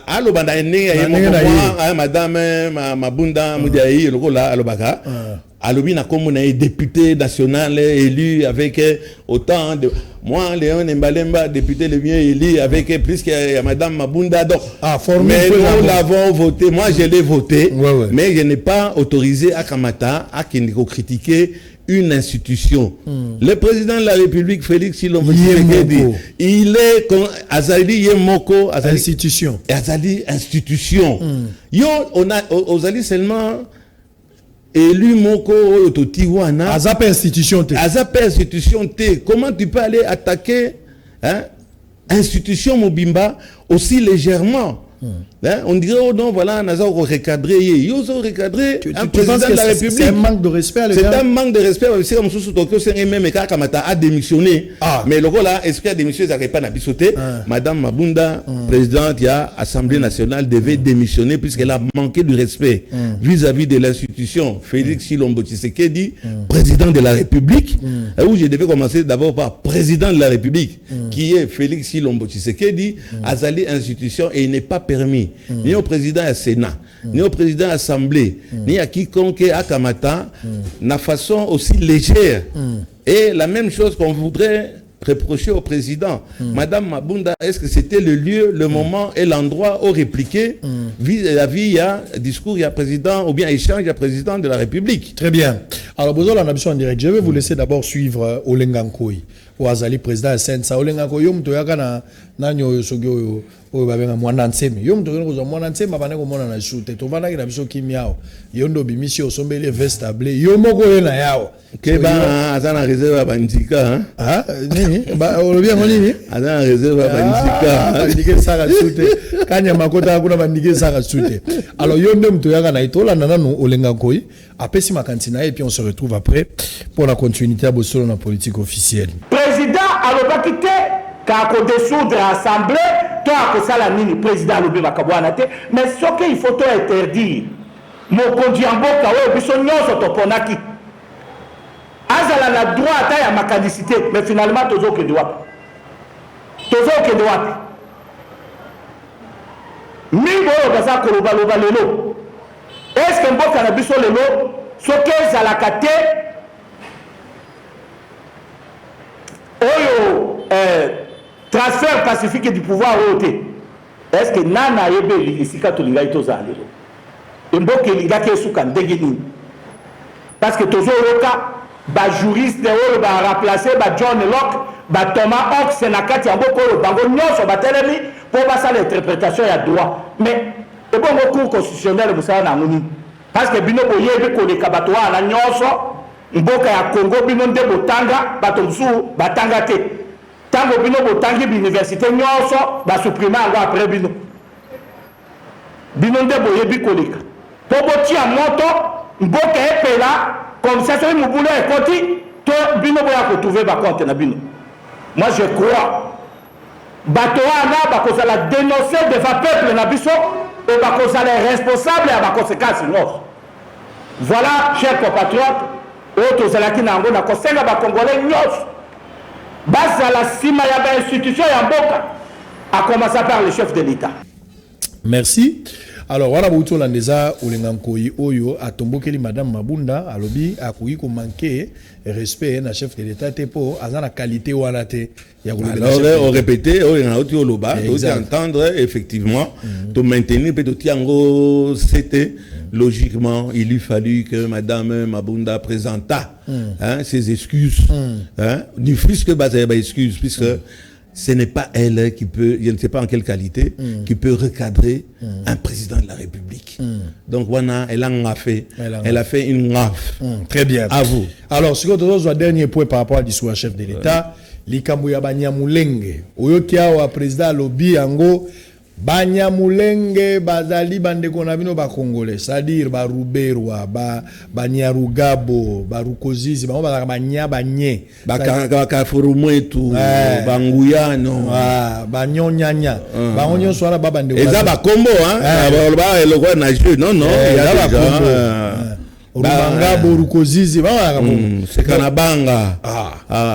Aloba na nene. Madame Mabunda Mudiayi le là alobaka. Alobi na komo na député national élu avec autant de moi Léon Mbalemba député le mieux élu avec plus que madame Mabunda donc mais nous l'avons voté, moi je l'ai voté mais je n'ai pas autorisé à Kamata à critiquer une institution. Le président de la République Félix Tshilombo Tshisekedi, il est Azali Yemoko institution. Azali institution. Yo on a Azali seulement élu Moko Ototiwana. Azap institution T. Azap institution T. Comment tu peux aller attaquer institution Mobimba aussi légèrement? On dirait, oh non, voilà, on a recadré. Ils ont recadré un président de la République. C'est un manque de respect. C'est un manque de respect. C'est comme si Tokyo même Kamata a démissionné. Mais le gars là, est-ce qu'il a démissionné? Ça n'arrive pas à bisoter. Madame Mabunda, présidente de l'Assemblée nationale, devait démissionner puisqu'elle a manqué de respect vis-à-vis de l'institution. Félix Tshilombo Tshisekedi, président de la République, où je devais commencer d'abord par président de la République, qui est Félix Tshilombo Tshisekedi, Azali institution, et il n'est pas permis ni au président à Sénat, ni au président à l'Assemblée, ni à quiconque à Kamata, na façon aussi légère. Et la même chose qu'on voudrait reprocher au président. Madame Mabunda, est-ce que c'était le lieu, le moment et l'endroit où répliquer vis-à-vis, il y a discours, il y a président, ou bien échange, il y a président de la République. Très bien. Alors, vous avez en direct. Je vais vous laisser d'abord suivre Olenga Nkoyi, ou Azali, président SNSA. Olenga Nkoyi, nanyo sogyo o babenga mwana nseme yo mtokene ko mwana nseme bana ko mona na shute to bana kina biso kimyao yo ndo bimisio sombele vestable yo moko na yao ke ba azana réserve bandika nini ba olobia nini azana réserve bandika bandike saka shute kanya makota kuna bandike saka shute. Alors yo ndo mtoyaka na itola nanu Olenga Nkoyi apesi makantina et puis on se retrouve après pour la continuité à Bosolo na politique officielle. Président alobaki te ka ko dissoudre l'Assemblée toi que ça la nini président lobi bakabwana te mais ce qu'il faut to interdire mokonzi ya mboka oyo biso nyonso toponaki azala na droit ata ya makanicité mais finalement tozokende wapi mingi oyo baza kolobaloba lelo est ce que mboka na biso lelo soki ezalaka te oyo transfert pacifique du pouvoir oyo te est ce que nana ayebi esika tolingai tozala lelo mboka elingaki esuka ndenge nini parce que tozoyoka bajuriste oyo baremplace John Locke Thomas Ox na kati ya mboka oyo bango nyonso batelemi mpo basala interprétation ya droit mais ebongo cour constitutionnelle mosala nango nini parce que bino boyebi koleka bato wana nyonso mboka ya Congo bino nde botanga bato mosusu batanga te ntango bino botangi biuniversité nyonso basuprime yango après bino nde boyebi koleka mpo botia moto mboka epela comme ça soki mobulu ekoti to bino boya kotrouve bacompte na bino. Moi je crois bato wana bakozala dénoncer devant peuple na biso et bakozala responsable ya baconséquence nyonso. Voilà chers compatriotes oyo tozalaki na yango na kosenga bakongolais nyonso bazala nsima ya bainstitution ya mboka à commencer par le chef de l'État. Merci. Alors, wana bouto landeza olengankoi oyo atombokeli madame Mabunda alobi akoki ko manquer respect na chef de l'État te po azana qualité wana te ya ko. Alors on répétait on a autre loba doit entendre effectivement to maintenir peut tiango c'était logiquement il lui fallu que madame Mabunda présenta ses excuses du plus que basé ba excuses puisque ce n'est pas elle qui peut, je ne sais pas en quelle qualité, qui peut recadrer un président de la République. Donc, voilà, elle a fait une gaffe. Très bien. À vous. Alors, ce que nous avons dernier point par rapport à l'histoire chef de l'État, Likambuya Banyamulenge, Oyokia wa président Lobi Ango, Banyamulenge, Bazali Bandeko Nabino ba Congolais, c'est-à-dire Baruberwa, Banyarugabo, Barukozizi, Banya Banye, Bakafurumu et tout, Banguyano, Banyonyanya, Banyo Soara Babande. Et ça, Bakombo, hein, le roi nageux, non, il y a déjà. Rubanga Borukozizi c'est Kanabanga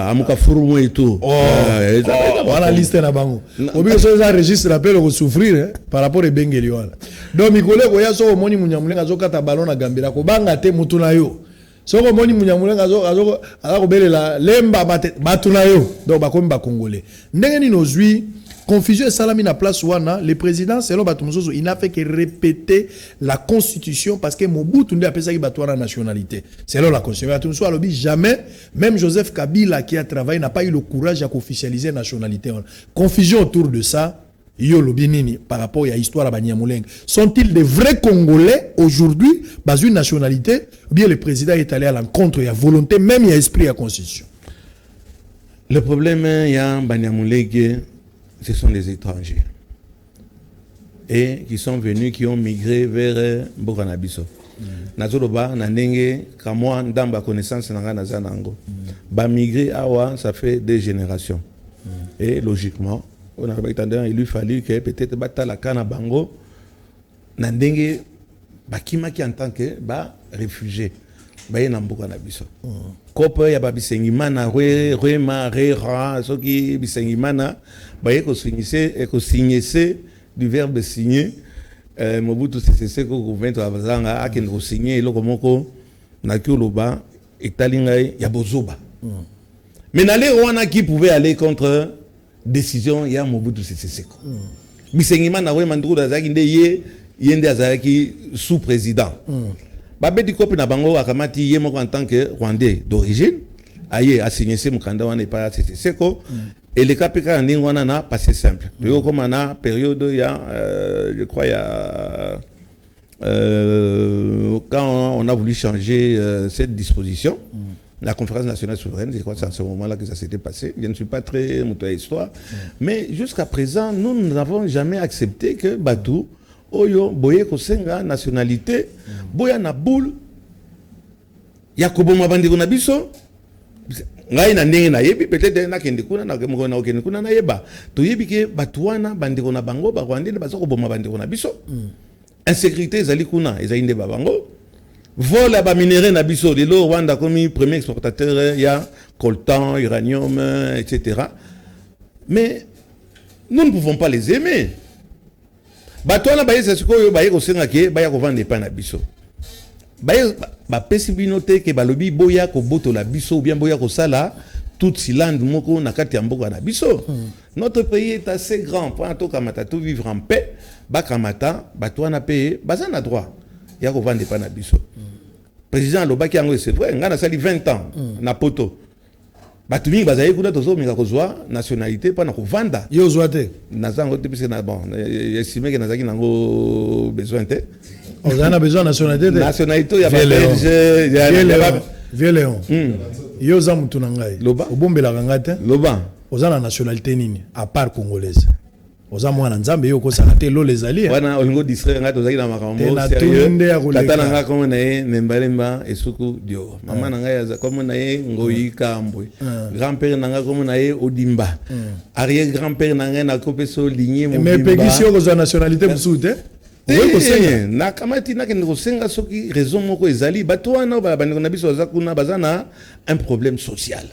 amuka furumu et tout voilà liste na bango obi so za registre appel ko souffrir par rapport e bengeli wana donc mikole ko ya so moni munyamulenga zo kata ballon na gambira ko banga te mutu na yo so ko moni munyamulenga zo ala ko belela lemba batu na yo donc bakomi ba congolais ndenge ni nozui confusion et salami na place wana le président selon Batumzozo il n'a fait que répéter la constitution parce que Mobutu ndi appelle ça qui batouana nationalité selon la constitution Batumzozo a lobby jamais même Joseph Kabila qui a travaillé n'a pas eu le courage à officialiser nationalité confusion autour de ça yo lobby nini par rapport à l'histoire à Banyamulenge sont-ils des vrais Congolais aujourd'hui bas une nationalité ou bien le président est allé à l'encontre il y a volonté même il y a esprit à constitution. Le problème il y a Banyamulenge ce sont des étrangers et qui sont venus, qui ont migré vers Bokanabiso. Nazoloba, Nandenge, Kamwa, Ndamba connaissance Nazanango. Ba migré awa, ça fait des générations. Et logiquement, on a il lui fallu que peut-être bata la kana bango, Nandenge, Bakima qui en tant que réfugié. Baye na mboka na biso kopo ya babisengimana rema rera soki bisengimana baye ko signer du verbe signer Mobutu Sese Seko gouvernement abazanga akende ko signer eloko moko na kyoloba etalingai ya bozoba mais nale wana qui pouvait aller contre décision ya Mobutu Sese Seko bisengimana rema ndura zaki nde yende azaki sous président Babedi Kopi na bango akamati yemo en tant que Rwandais d'origine aye a signé ce mukanda wana pas c'est Seko et le capika ndingo wana na passé simple yo comme na période ya je crois ya quand on a voulu changer cette disposition la conférence nationale souveraine, je crois que c'est à ce moment-là que ça s'était passé. Je ne suis pas très mouton à histoire, mais jusqu'à présent nous n'avons jamais accepté que Batou Oyo boye kosenga nationalité boya na boule Yakobo mabandi na biso ngai na ndenge na yebi peut-être na kende kuna na kende kuna na yeba to yebi ke batwana bandeko na bango ba Rwandais bazo ko boma bandeko na biso insécurité ezali kuna ezali nde ba bango vol à minerai na biso de l'eau Rwanda comme premier exportateur il y a coltan, uranium, etc. Mais nous ne pouvons pas les aimer. Batona baye sesiko baye ko senga ke baye ko vendre pas na biso. Baye ba pesibinote ke balobi boya ko boto la biso ou bien boya ko sala toute silande moko na kati ya mboka na biso. Notre pays est assez grand pour to kamata tout vivre en paix. Ba kamata batwana paye bazana droit. Ya ko vendre pas na biso. Président Lobaki yango c'est vrai ngana sali 20 ans na poto. Batumi bazaye kuna tozo minga kozwa nationalité pas na ko vanda. Yo zoate. Nazango te parce na bon estimé que nazaki nango besoin te. On a besoin de nationalité. Nationalité ya belge Vieux Léon. Yo za mutu na ngai. Obombela ngate. Loba. Oza nationalité nini à part congolaise. Oza mwana nzambe yo ko sanate lo les alliés. Wana olingo distraire ngate ozaki na makambo sérieux. Tata nanga comme na ye nembalemba esuku dio. Mama nanga ya comme na ye ngoyi kambwe. Grand-père nanga comme na ye odimba. Arrière grand-père nanga na kopeso lignée mo. Mais pegisi yo ko nationalité busute. Oui, ko na kamati na kende ko senga soki raison moko ezali bato wana ba bandeko na biso bazakuna bazana un problème social.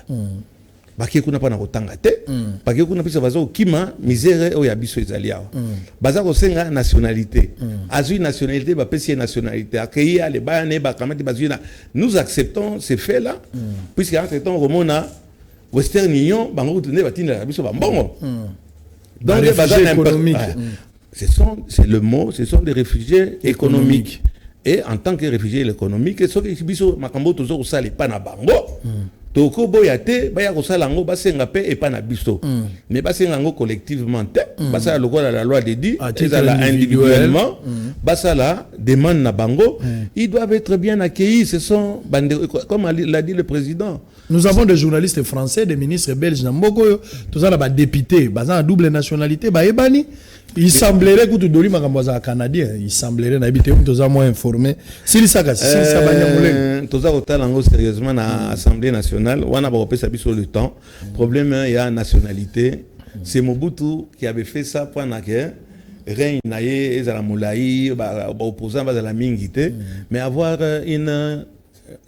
Baki kuna pa na kotanga te baki kuna biso bazo kima misère o ya biso ezali awa baza ko senga nationalité azui nationalité ba pesi nationalité accueillir les bayane ba kamati bazui na nous acceptons ces faits là puisque entre temps remona Western Union bango tene batinda biso ba mbongo donc les bazana économiques c'est le mot, ce sont des réfugiés économiques. Et en tant que réfugiés économiques, ce qui biso makambo tozo sali pa na bango. Toko boyate baya ko sala ngo basenga pe et pa na biso. Mais basenga ngo collectivement te, basala lokola la loi de dit, ezala individuellement, basala demande na bango, ils doivent être bien accueillis, ce sont comme l'a dit le président. Nous avons des journalistes français, des ministres belges na mboko, tous ça ba députés, bazan double nationalité, ba ebani. Il semblerait que tu donnes ma canadien. Il semblerait n'habiter où tu as moins informé. Si ça casse, si ça va y tu as autant sérieusement à l'Assemblée nationale. On a pas ça sur le temps. Problème il y a nationalité. C'est Mobutu qui avait fait ça pour que rien n'aille à la moulaï, opposant à la mingité, mais avoir une,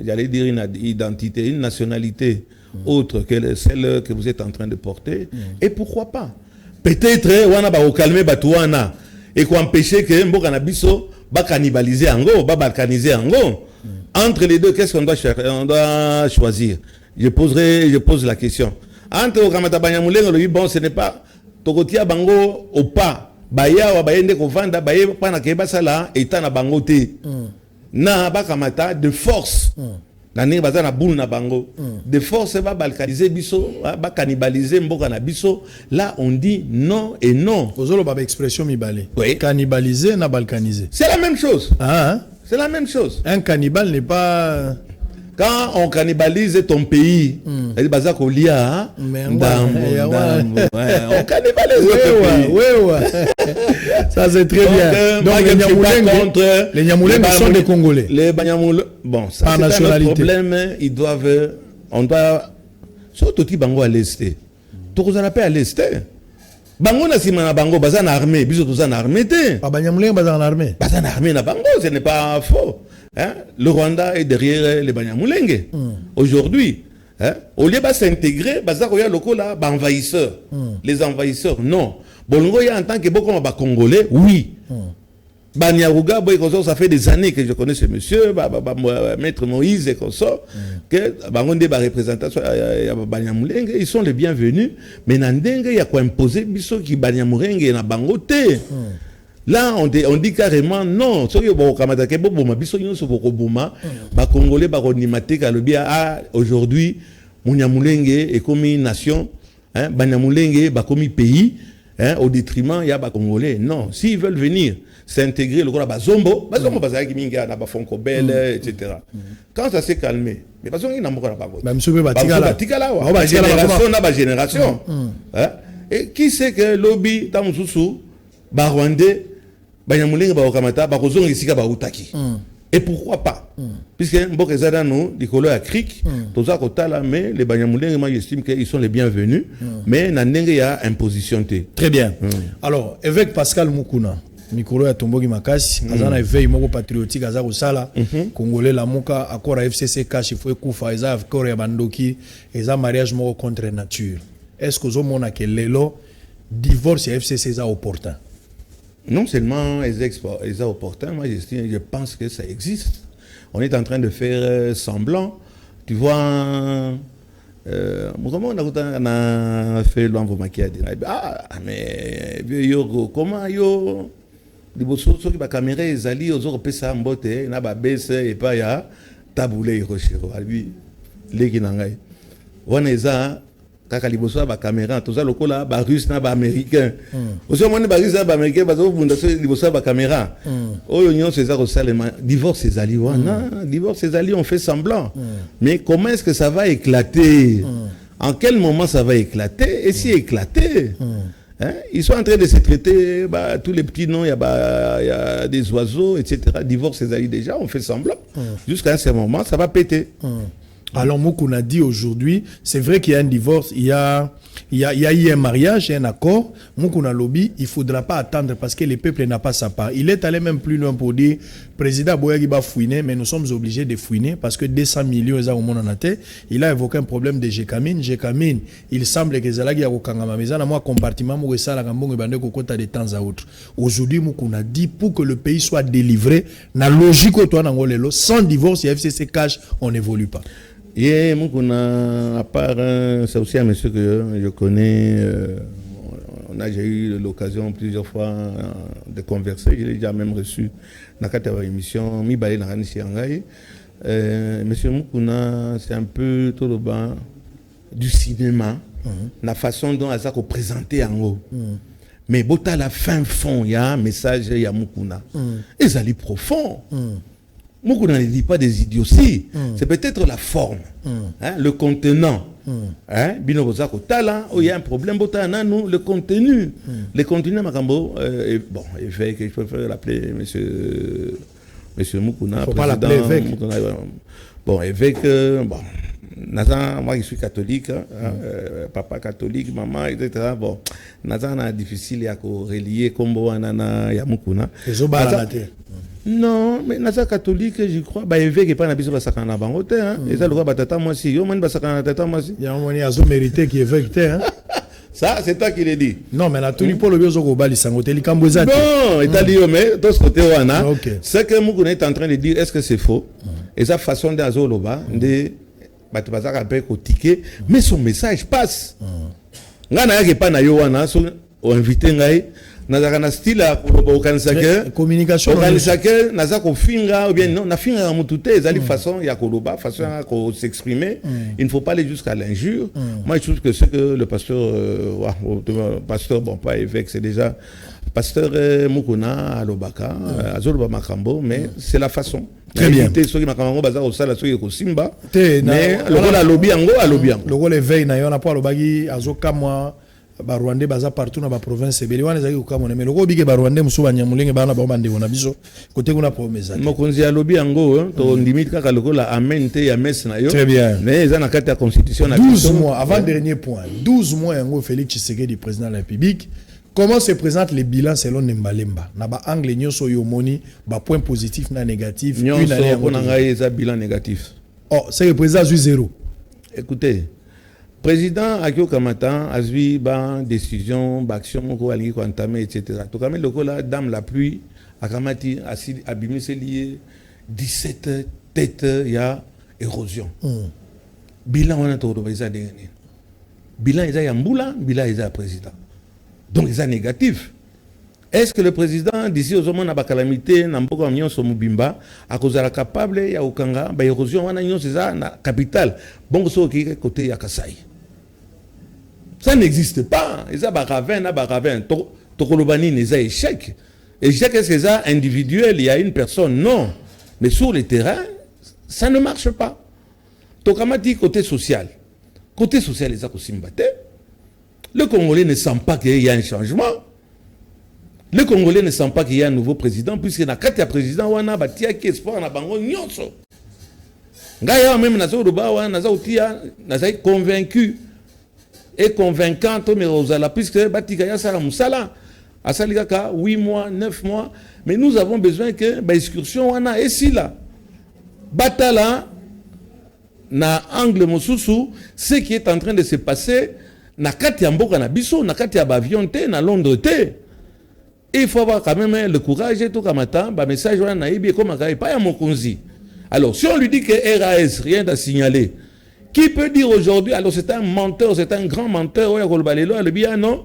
j'allais dire une identité, une nationalité autre que celle que vous êtes en train de porter. Et pourquoi pas? Peut-être wana ba calmer batouana et qu'on empêcher que mboka na biso ba cannibaliser ango, ba balkaniser ango. Entre les deux, qu'est-ce qu'on doit choisir? Je pose la question. Entre Okamata Banyamulengo, le bon, ce n'est pas Tokotia Bango au pas. Baya wa bayende ko vanda baye pa na keba sala eta na bango te. Na ba kamata de force. Na ni bazana boule na bango. De force va balkaniser biso, va cannibaliser mboka na biso. Là on dit non et non. Ozolo ba expression mibale. Oui. Cannibaliser na balkaniser. C'est la même chose. Ah, c'est la même chose. Un cannibale n'est pas. Quand on cannibalise ton pays, on cannibalise ton pays. Ça c'est très bien. Donc les Nyamulenge sont des Congolais. Les Banyamulenge, bon, ça c'est un problème. Ils doivent, on doit, surtout qui bango à l'est. Tout ça la paix à l'est. Bango na simana bango bazana armée, biso tous en armée te. Pas Banyamulenge bazana armée. Bazana armée na bango, ce n'est pas faux. Hein? Le Rwanda est derrière les Banyamulenge. Aujourd'hui, hein? Au lieu de s'intégrer, envahisseurs. Les envahisseurs, non. Bolongo, en tant que beaucoup de Congolais, oui. Banyaruga, ça fait des années que je connais ce monsieur, Maître Moïse et consort, que Bangonde va représenter Banyamulenge, ils sont les bienvenus. Mais Nandenge, il y a quoi imposer, biso qui Banyamulenge et na Bangote. Là, on dit carrément non. Aujourd'hui, Banyamulenge est comme une nation, Banyamulenge est comme un pays, au détriment, il y a des Congolais. Non, s'ils veulent venir s'intégrer, le Bazombo, etc. Quand ça s'est calmé, mais parce qu'il y a une génération. Et qui sait que lobby, Tamususu, Rwandais, Banyamulenge ba okamata ba kozonga isika ba utaki. Et pourquoi pas? Puisque Mboka Ezada nous, Nicolo a cric, tous à côté là, mais les Banyamulés, moi j'estime qu'ils sont les bienvenus, mais il y a imposition. Très bien. Alors, évêque Pascal Mukuna, Nicolo a tombé Makasi, Azana éveil moko patriotique, Azaro Sala, Congolais la Moka, accord à FCC Cash, il faut Koufa, Eza accord à Bandoki, Eza mariage moko contre nature. Est-ce que vous avez que l'élo divorce et FCC est opportun? Non seulement ils sont opportuns, moi je pense que ça existe. On est en train de faire semblant. Tu vois, comment on a fait l'envoi maquillage? Ah, mais comment yo? Ceux qui ont caméra, ils allaient aux autres pays, ils ont baissé et pas ya taboulé Hiroshiro. Les qui n'ont on est à kaka liboso ba caméra tous le cola ba russe na ba américain aussi on est ba russe na ba américain parce que vous ndase liboso ba caméra oyo nyon c'est ça au divorce ces alliés divorce ces alliés on fait semblant mais comment est-ce que ça va éclater en quel moment ça va éclater et si éclater hein? Ils sont en train de se traiter tous les petits noms, il y a des oiseaux, etc. Divorce ces alliés déjà, on fait semblant. Jusqu'à un certain moment, ça va péter. Alors, moi, qu'on a dit aujourd'hui, c'est vrai qu'il y a un divorce, il y a eu un mariage, un accord. Moi, qu'on a lobby, il ne faudra pas attendre parce que le peuple n'a pas sa part. Il est allé même plus loin pour dire, président Boyagi va fouiner, mais nous sommes obligés de fouiner parce que 200 millions au monde en a tête. Il a évoqué un problème de Gécamine. Gécamine, il semble que Zalagi a Kangama, mais moi, compartiment, moi, ça, la Gambon et Bande Kokota de temps à autre. Aujourd'hui, moi, qu'on a dit, pour que le pays soit délivré, la logique au toit sans divorce et FCC cash, on n'évolue pas. Et à part, c'est aussi un monsieur que je connais, on a déjà eu l'occasion plusieurs fois de converser, je l'ai déjà même reçu dans la émission, monsieur Mukuna, c'est un peu tout le bas du cinéma, la façon dont il a présenté en haut. Mais à la fin fond, il y a un message, il y a Mukuna. Et ça est profond. Mukuna ne dit pas des idioties. C'est peut-être la forme, hein, le contenant. Hein, il y a un problème, le contenu. Le contenu, bon, évêque, je préfère l'appeler monsieur Mukuna. Il ne faut pas l'appeler évêque. Bon, évêque, bon. Moi, je suis catholique, papa catholique, maman, etc. Bon, Nazana difficile à relier comme Anana Yamukuna. Non, mais Naza catholique, je crois, évêque et pas n'habite pas sakana bangote, hein. Et ça le voit batata moi si, yo man basakana tata moi si. Il y a un moment il a zo mérité qui évêque, hein. Ça, c'est toi qui l'as dit. Non, mais la tuni pour le biozo go bali sangote li kambozate. Non, il t'a dit mais de ce côté wana. C'est que Mukuna est en train de dire est-ce que c'est faux? Et sa façon d'azo loba de batibazaka pe ko ticket, mais son message passe. Ngana yake pa na yo wana so invité ngai. Nazaka style à communication organisation nazako finga ou bien non na finga mutute ezali façon ya koloba façon à s'exprimer il ne faut pas aller jusqu'à l'injure. Moi je trouve que ce que le pasteur pasteur bon pas évêque c'est déjà pasteur Mukuna Alobaka Azoloba Makambo mais c'est la façon. Très bien. Ceux qui makambo bazar au sala ceux qui simba mais le lobby ango le rôle éveil na yo na pas lobagi azoka moi ba Rwandais baza partout na ba province ebele wana ezaki kokamona mais loko bige ba Rwandais musu banyamulenge bana ba bande na biso côté kuna promesa mokonzi ya lobby yango to limite kaka lokola amen te ya messe na yo très bien mais eza na kati ya constitution na 12 mois avant dernier point 12 mois yango Félix Tshisekedi président de la République. Comment se présente les bilans selon Nembalemba na ba angle nyonso yo moni ba point positif na négatif une année on a eza bilan négatif. Oh c'est le président a eu 0. Écoutez, président Akio Kamata a eu une décision, action, etc. Tout comme le dame la pluie, a Kamati a abîmé ses liés, 17 têtes, il y a érosion. Bilan, on a tout le bilan, il y a Mboula, bilan, il y a président. Donc, il y a négatif. Est-ce que le président, d'ici aux hommes, n'a pas calamité, n'a pas comme son Mubimba, à cause de la capable, il y a Okanga, érosion, on a une capitale. Bon, c'est côté Yakasai. Ça n'existe pas. Ils ont baravin. Tokolobani n'est pas échec. Échec, est-ce que ça individuel, il y a une personne? Non. Mais sur le terrain, ça ne marche pas. Tokamati côté social. Côté social, les a aussi battus. Le Congolais ne sent pas qu'il y a un changement. Les Congolais ne sentent pas qu'il y a un nouveau président, puisque dans le président, on a bâti qui espoir na bango nyonso. Ngaya même nazo ruba nazo tia nazo convaincu et convaincant mais osala puisque batika ya sala musala asali kaka 8 mois 9 mois mais nous avons besoin que ba excursion wana ici là batala na angle mosusu ce qui est en train de se passer na kati ya mboka na biso na kati ya avion te na Londres te. Et il faut avoir quand même le courage et tout comme ça ba message wana na ibi comme ka pas ya mokonzi. Alors, si on lui dit que RAS, rien à signaler, qui peut dire aujourd'hui, alors c'est un menteur, c'est un grand menteur, oui, le bien, non,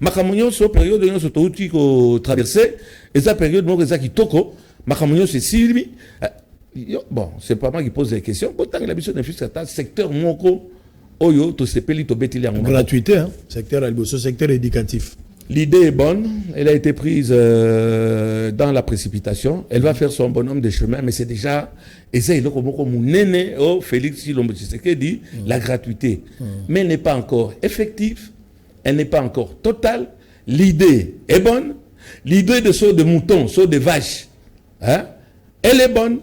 Makamounio, sur la période où on a traversé, et sa période où on a toko, Makamounio, c'est Sylvie. Bon, c'est pas moi qui pose des questions. Pourtant, la mission d'un secteur moko, oyo, to sepeli, to betili, gratuité, hein, secteur éducatif. L'idée est bonne, elle a été prise dans la précipitation, elle va faire son bonhomme de chemin, mais c'est déjà, et ça, il est comme Félix Tshilombo Tshisekedi, la gratuité. Mais elle n'est pas encore effective, elle n'est pas encore totale, l'idée est bonne, l'idée de saut de mouton, saut de vache, hein, elle est bonne,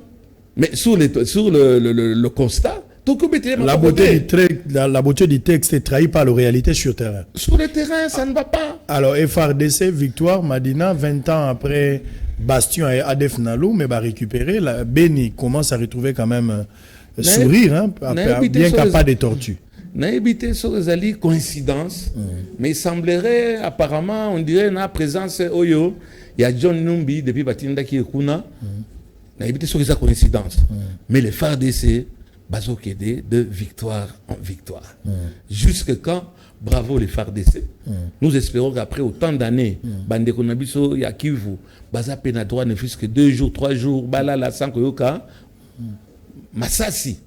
mais sur le constat, la beauté du texte est trahie par la réalité sur le terrain. Sur le terrain, ça ne va pas. Alors, FRDC, victoire, Madina, 20 ans après Bastion et Adef Nalou, mais va récupérer. La Beni commence à retrouver quand même sourire, hein, bien qu'il n'y a pas de tortue. N'a évité sur les alliés coïncidence, mais il semblerait apparemment, on dirait, la présence Oyo, il y a John Numbi depuis Batinda qui est Kuna, n'a évité sur les coïncidences. Mais les FARDC, Bazo Kédé, de victoire en victoire. Jusque quand, bravo les FARDC. Nous espérons qu'après autant d'années, Bande Konabiso, Yakivu, Baza Penadroit ne fût que 2 jours, 3 jours, Balala Sankoyoka, Massassi.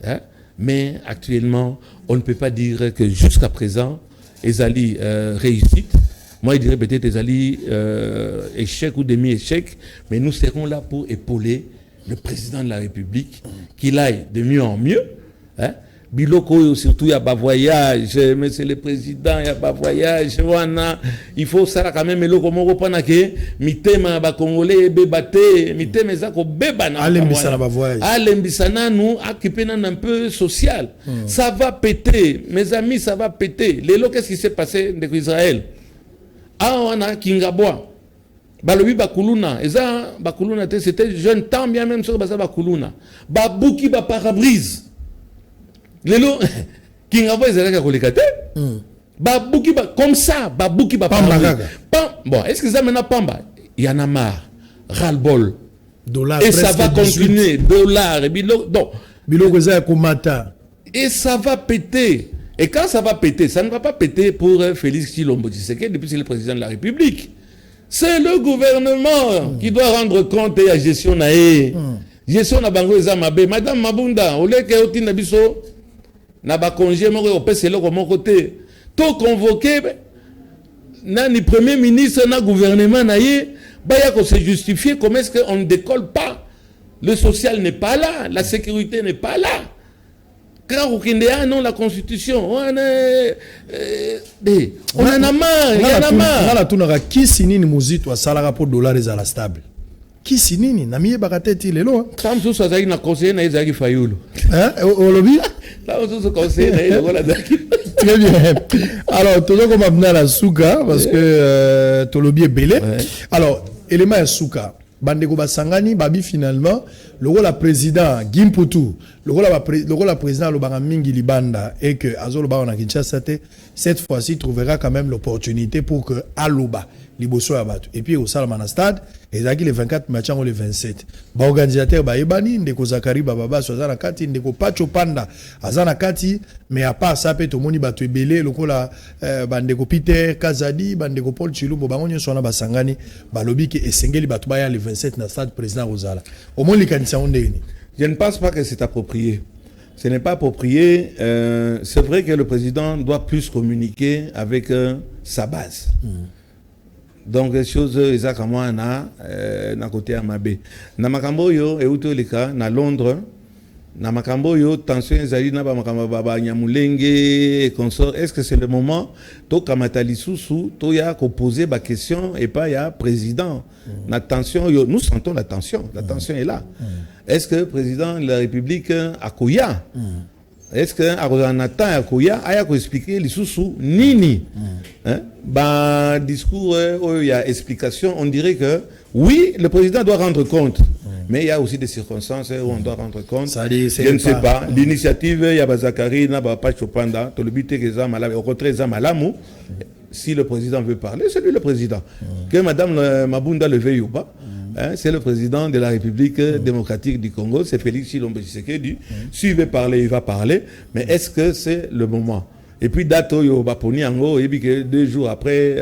Hein? Mais actuellement, on ne peut pas dire que jusqu'à présent, Ezali réussite. Moi, je dirais peut-être Ezali échec ou demi-échec, mais nous serons là pour épauler le président de la République, qu'il aille de mieux en mieux. Hein? Biloko, surtout, il y a pas voyage, mais c'est le président, il n'y a pas voyage. Il faut ça quand même, mais le comment reprendre que mitema ba congolais bébate, mitema zako bébana. Alembisana ba voyage. Alembisana nous occuper un peu social. Ça va péter, mes amis, ça va péter. Lélo, qu'est-ce qui s'est passé avec Israël? Ah, on a Kingaboa. Balobi bakuluna, eza bakuluna c'était jeune temps bien même sur basa bakuluna. Babuki ba parabrise. Lelo Kingabo ezalaka kolekate. Babuki ba comme ça, babuki ba parabrise. Bon, est-ce que ça maintenant pamba? Il y en a marre. Ras-le-bol. Et ça va continuer, dollars et biloko za komata. Et ça va péter. Et quand ça va péter, ça ne va pas péter pour Félix Tshilombo Tshisekedi depuis c'est le président de la République. C'est le gouvernement qui doit rendre compte de la gestion nae. Gestion na bango ezamabe. Madame Mabunda, oleke otina biso na ba congé moko opese loko moko te. To convoqué ni premier ministre na gouvernement nae baya ko se justifier comment est-ce qu'on ne décolle pas. Le social n'est pas là, la sécurité n'est pas là. Quand on a non la constitution, on en a marre, il y en a marre. On a qui signe muzito à salaire pour dollars et à la stable. Qui signe na miye bakatete lelo. Comme ça ça na conseiller na ezaki fayulu. Hein au lobby? Là on se conseiller na ezaki la daki. Très bien. Alors toujours comme abna la souka parce que to lobby est belé. Alors élément ya souka. Bandeko basangani babi finalement le rôle la président Gimputu le rôle la président Lobanga Mingi Libanda et que Azolo ba on a Kinshasa cette fois-ci trouvera quand même l'opportunité pour que Aloba liboso ya bato et puis au Salamana stade ezaki le 24 match le 27 ba organisateur ba ebani ndeko Zakari Baba Swazana kati ndeko Pacho Panda azana kati mais à part ça pe to moni bato ebele lokola bandeko Peter Kazadi bandeko Paul Chilumbo bango nyo sona basangani balobi ke esengeli bato ba ya le 27 na stade président Rosala au moins likanisa ondeni. Je ne pense pas que c'est approprié. Ce n'est pas approprié. C'est vrai que le président doit plus communiquer avec sa base. Donc les choses exactement na côté Amabé. Na makambo yo euto leka na Londres na makambo yo tension ezali na ba makambo ba nyamulenge et consort. Est-ce que c'est le moment to kamata lisusu to ya ko poser ba question et pas ya président na tension yo, nous sentons la tension est là. Est-ce que le président de la République a koya est-ce que Aronata Akoya a expliqué les sous nini bah discours il y a explication, on dirait que oui, le président doit rendre compte. Mais il y a aussi des circonstances où on doit rendre compte. Je ne sais pas. L'initiative, il y a Zakari, n'a pas Chopanda, tout le but est que au contraire, Zamalamu, si le président veut parler, c'est lui le président. Que Madame Mabunda le veuille ou pas. C'est le président de la République démocratique du Congo, c'est Félix Tshilombo Tshisekedi. S'il veut parler, il va parler. Mais est-ce que c'est le moment? Et puis, dato yo baponi ango, et puis que 2 jours après,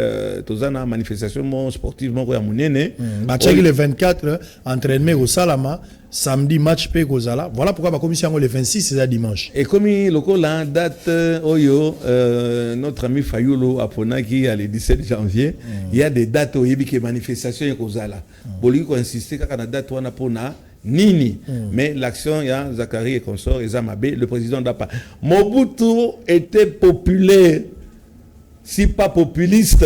tozana manifestation sportive à Mounene. Match le 24, entraînement au Salama, samedi match pe Kozala. Voilà pourquoi la commission le 26, c'est dimanche. Et comme la date oyo, notre ami Fayulu Aponaki le 17 janvier, il y a des dates où il y a des manifestations à Kozala. Pour lui, on insiste qu'à la date où on a pona nini. Mais l'action, il y a Zakari et consort, et Zamabé, le président d'Apa. Mobutu était populaire, si pas populiste,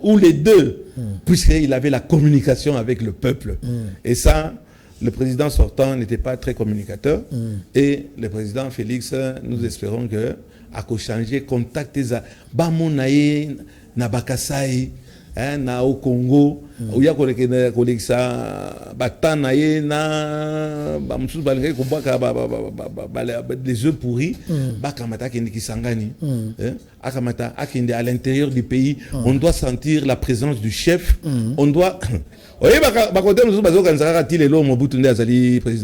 ou les deux, puisqu'il avait la communication avec le peuple. Et ça, le président sortant n'était pas très communicateur. Et le président Félix, nous espérons que a changé contact Bamonaye, Nabakasai, na au Congo, où il y a des œufs pourris, à l'intérieur du pays, on doit sentir la présence du chef, on doit... président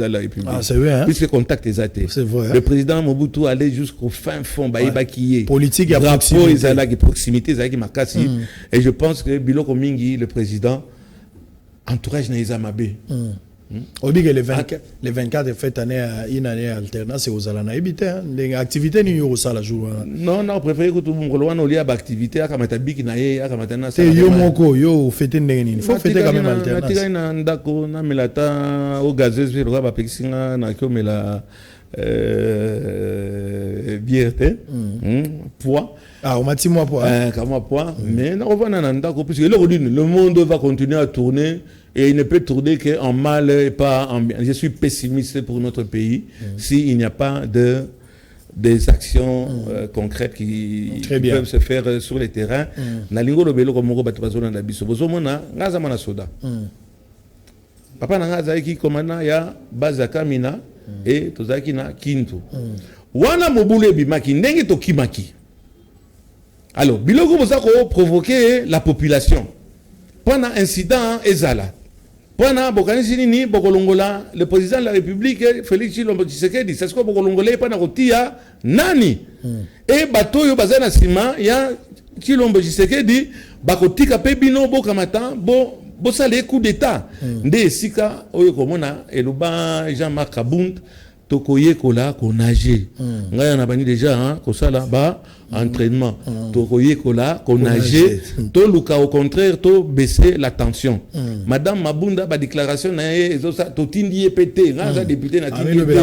de la République. Ah, c'est vrai, hein? Puisque contact est athée. C'est vrai. Le président Mobutu allait jusqu'au fin fond, politique et proximité. Et je pense que Biloko Mingi, le président, entourage Naïza Mabé. On dit que les 24 fait une année alternance aux Alana habité. Les activités n'y au sala jour. Non, on préfère que tout le monde ait une activité à Kamatabik Naye, à Kamatana. C'est yo moko, yo fêter n'engeni. Il faut fêter quand même alternance. Il na ndako na melata au gazeuse vi roba pexinga na ko mela bierte poids. Ah, on m'a dit moi poids. Comme poids, mais na revana na ndako puisque le monde va continuer à tourner. Et il ne peut tourner qu'en mal et pas en bien. Je suis pessimiste pour notre pays s'il n'y a pas des actions concrètes qui peuvent se faire sur les terrains. Nalingo lobelo ko moko bato bazona na biso. Bozomona ngaza mana soda. Papa na ngaza ki komana ya Bazaka Mina et tozaki na Kintu. Wana mobule bimaki ndenge to kimaki. Alors, biloko bozako provoquer la population. Pendant incident ezala. Pendant Bokanisini, Bokolongola, le président de la République, Félix Tshilombo Tshisekedi, c'est ce que Bokolongola pendant Rotia, Nani. Et Batoyo Bazana Sima, il y a Tshilombo Tshisekedi, Bakotika Pebino, Bokamata, Bosale coup d'état. Nde Sika, Oyokomona, Eluba, Jean-Marc Kabound, Tokoye Kola, Konage. Ngaya Nabani déjà, Kosala, Ba, entraînement. Tokoye Kola, Konage. To Luka, au contraire, to baisser la tension. Madame Mabunda, ba déclaration, to Tindi pété, Raza député, na Tindi pété.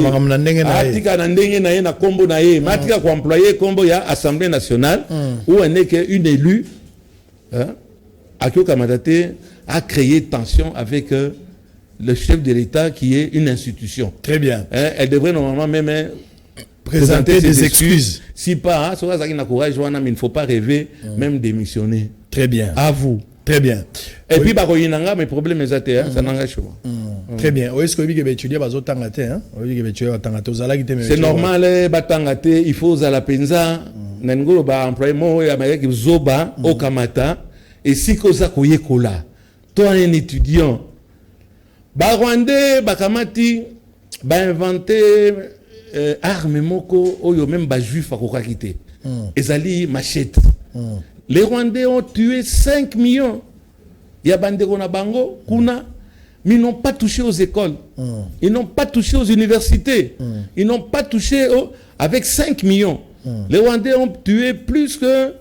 Atika Nandenge Naye, na Kombo Naye, Matika ko employé Kombo ya Assemblée nationale, où elle n'est qu'une élue, Akio Kamadate a créé tension avec le chef de l'État qui est une institution. Très bien. Elle devrait normalement même présenter des excuses. Si pas, il ne faut pas rêver, même démissionner. Très bien. À vous. Très bien. Et puis, mes problèmes, ça n'engage pas. Très bien. Est-ce que vous étudiez c'est normal, il faut la penza, Nangolo ba employé mo Amérique Zoba au Kamata et si koza koye kola. Toi un étudiant ba Rwandais ba Kamati ba inventé arme moko oyo même ba juif akoka kité. Ezali machette. Les Rwandais ont tué 5 millions. Il y a bandeko na bango kuna. Mais ils n'ont pas touché aux écoles. Ils n'ont pas touché aux universités. Ils n'ont pas touché avec 5 millions. Les Rwandais ont tué plus que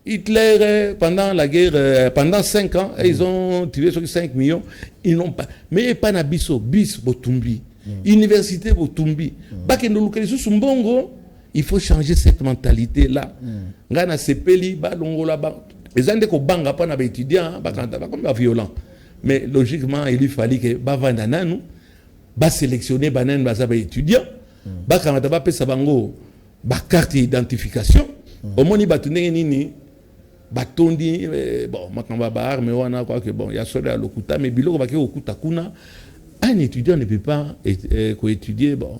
Hitler pendant la guerre, pendant 5 ans. Ils ont tué sur 5 millions. Ils n'ont pas. Mais pas Nabiso, bis Botumbi. université botumbi bakendo lukeli sous mbongo. Il faut changer cette mentalité là. Ngana sepeli ba longola ba ezande ko banga pa na ba étudiant ba kanta ba comme violent. Mais logiquement il lui fallait que ba vanda nanu ba sélectionner banan ba za ba étudiant ba kamata ba pesa bango ba carte d'identification au moni ba tunenge nini batondi bon makamba ba arme wana quoi que bon il y a sur le lokuta mais biloko ba ke okuta kuna un étudiant ne peut pas étudier bon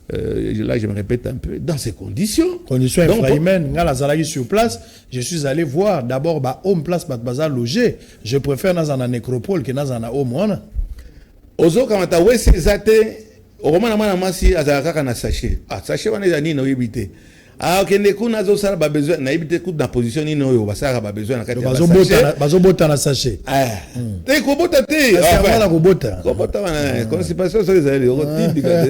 là je me répète un peu dans ces conditions infrahumaines ngala zalaki sur place je suis allé voir d'abord ba home place ba bazar logé je préfère dans un nécropole que dans un home wana ozo kamata wese zate okomana mwana masi azalaka na sachet sachet wana ya nini oyebite okende kuna azosala ba besoin na yebite ku na position nini oyo basala ba besoin na kati ya sachet bazobota na sachet te kobota te enfin kobota wana constipation so ezali okotindika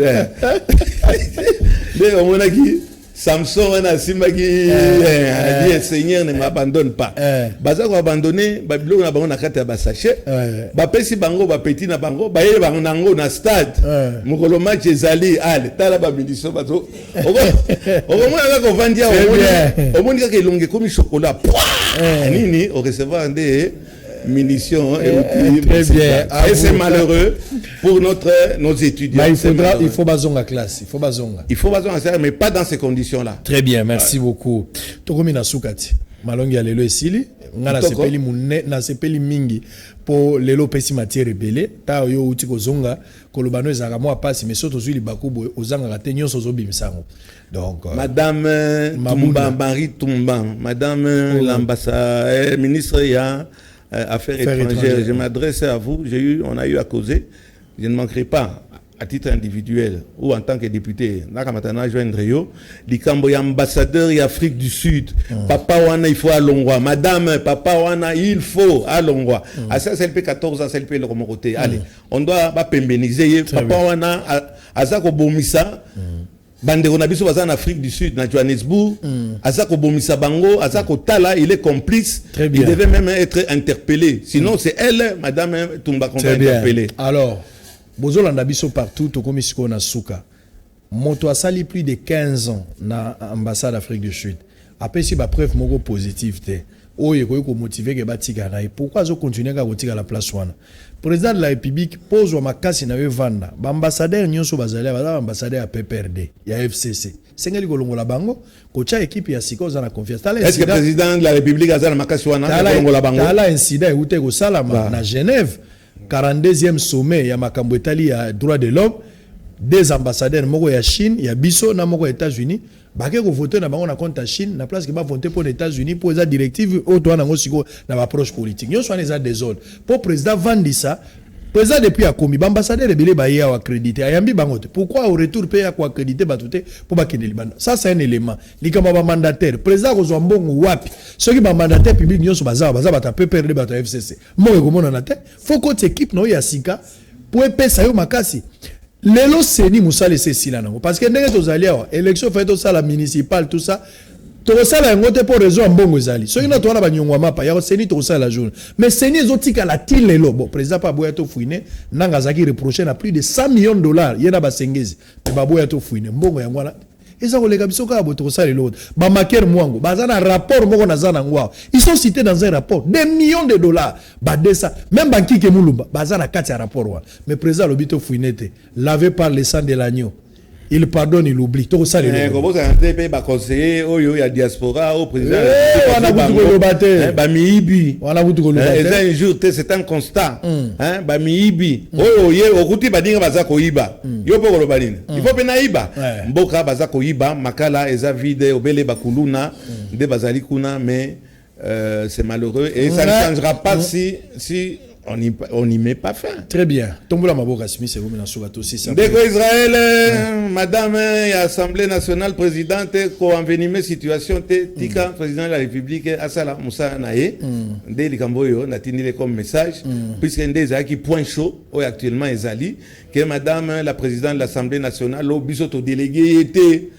de omonaki Samson wana simbaki dit Seigneur ne m'abandonne pas baza ko abandonner ba biloko na bango na kati ya ba sachet ba pesi bango ba petit na bango ba yele bango nango na stade mukolo match ezali ale tala ba miliso bazo okomona ko vandia omoni ka kelonge comme chocolat nini au recevoir des munitions et très bien. Et c'est malheureux pour nos étudiants. Mais il faut bazonga classe, il faut bazonga, mais pas dans ces conditions-là. Très bien, merci beaucoup. Tokomi na sukati malongi ya lelo esili ngala sepeli munne na sepeli mingi pour lelo pesi matière rebelle ta yo uti kozonga kolobano ezaka moi passe mais surtout zuli bakubo ozanga ka tenyo sozo bimisango. Donc madame Tumba Marie Tumba, madame l'ambassadeur ministre ya Affaires étrangères, je m'adresse à vous, on a eu à causer, je ne manquerai pas, à titre individuel ou en tant que député, Nakamatana joindre yo, likambo ya ambassadeur et Afrique du Sud, papa wana il faut à Longwa, madame, papa wana il faut à Longwa, à ça c'est le P14 ans, c'est le P le côté, allez, on doit pas pérenniser, papa wana, à ça qu'on bomissa, bandeko na biso baza en Afrique du Sud na Johannesburg azako bomisa bango azako tala il est complice il devait même être interpellé sinon c'est elle madame Tumba qu'on va interpeller. Alors bozolanda biso partout to komi siko na suka moto asali plus de 15 ans na ambassade d'Afrique du Sud après si ba preuve moko positive te oye ko motiver ke batika na pourquoi zo continuer ka kotika la place wana président de la République pose wa makasi na vanda ba ambassadeur nyonso bazali ba ambassadeur ya PPRD ya FCC sengeli kolongola bango kocha équipe ya siko za na confiance. Est-ce que le président de la République azala makasi wana kolongola bango tala incident ute ko salama na Genève 42e sommet ya makambo etali ya droit de l'homme des ambassadeurs moko ya Chine ya biso na moko ya États-Unis bake ko voter na bango na compte ya Chine na place que ba voter pour les États-Unis pour eza directive auto na ngo siko na approche politique nyonso wana eza désordre pour président Vandisa président depuis akomi ba ambassadeur ebele ba ya accrédité ayambi bango te pourquoi au retour payer ko accrédité batute pour ba kende libanda ça c'est un élément likamba ba mandataire président ko zo mbongo wapi soki ba mandataire public nyonso baza ba PPRD ba FCC mo ko mona na te faut que équipe no ya sika pour pesa yo makasi. Lelo seni musale se sila nango parce que ndenge tozali awa élection fait tout ça la municipale tout ça to sala ngote pour raison mbongo ezali so ina to wana banyongwa mapa ya seni to sala la journée mais seni ezotika la til lelo bon président pa boya to fouine nanga zaki reprocher na plus de 100 millions de dollars yena basengezi ba boya to fouine mbongo yango wana eza kolega biso ka boto sala l'autre ba maker mwango baza na rapport moko na zana ngwa ils sont cités dans un rapport des millions de dollars ba desa même banki ke mulumba baza na kati ya rapport wa mais président lobito fouinete lavé par le sang de l'agneau il pardonne il oublie to sala l'autre comment ça entrer ba conseiller oyo ya diaspora au président wana butu ko battre ba miibi wana butu ko battre et un jour c'est un constat hein ba miibi oyo ye okuti badinga baza ko iba yo poko lo banini il faut pena iba mboka baza ko iba makala eza vide obele bakuluna de bazali kuna mais c'est malheureux et ça ne changera pas si on n'y met pas fin. Très bien. Tombola maboka simi c'est vous na sogato si ça. Deko Israël madame Assemblée nationale présidente ko envenimé situation te tika président de la République asala Moussa Naye ndé likamboyo natindile comme message puisque ndé zaki point chaud actuellement ezali que madame la présidente de l'Assemblée nationale au biso to délégué était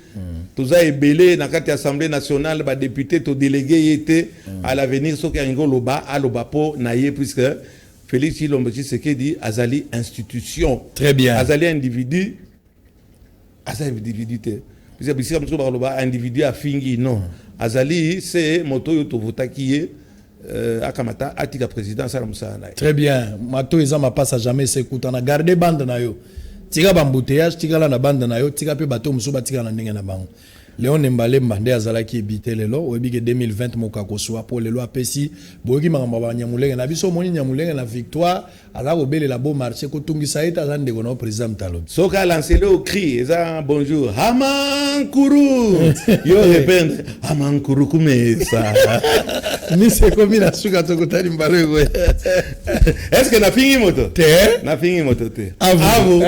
toza ebele na kati Assemblée nationale ba député to délégué était à l'avenir soki ngoloba aloba po Naye puisque Félix Tshilombo Tshisekedi azali institution. Très bien. Azali individu. Azali individu. Individu à fingi non. Azali c'est moto yoto votaki akamata atika président Salamsana. Très bien. Mato ezama passe à jamais s'écoute. On a gardé bande na yo. Tika bambouteillage, tika la na bande na yo, tika pe bato musuba tika na ndenge na bango. Léon Nembalemba nde azalaki ebite lelo oyebike 2020 mokako soa pour lelo apesi boyoki makambo ba Nyamulenge na biso moni Nyamulenge na victoire ala kobelela beau marché ko tungisa eta azande kono président Mtalo. Soka lancé le cri eza bonjour Hamankuru yo répondre Hamankuru kumesa Ni se komi na suka tokotali mbalo ko. Est-ce que na fingi moto? Te Na fingi moto te. Avo.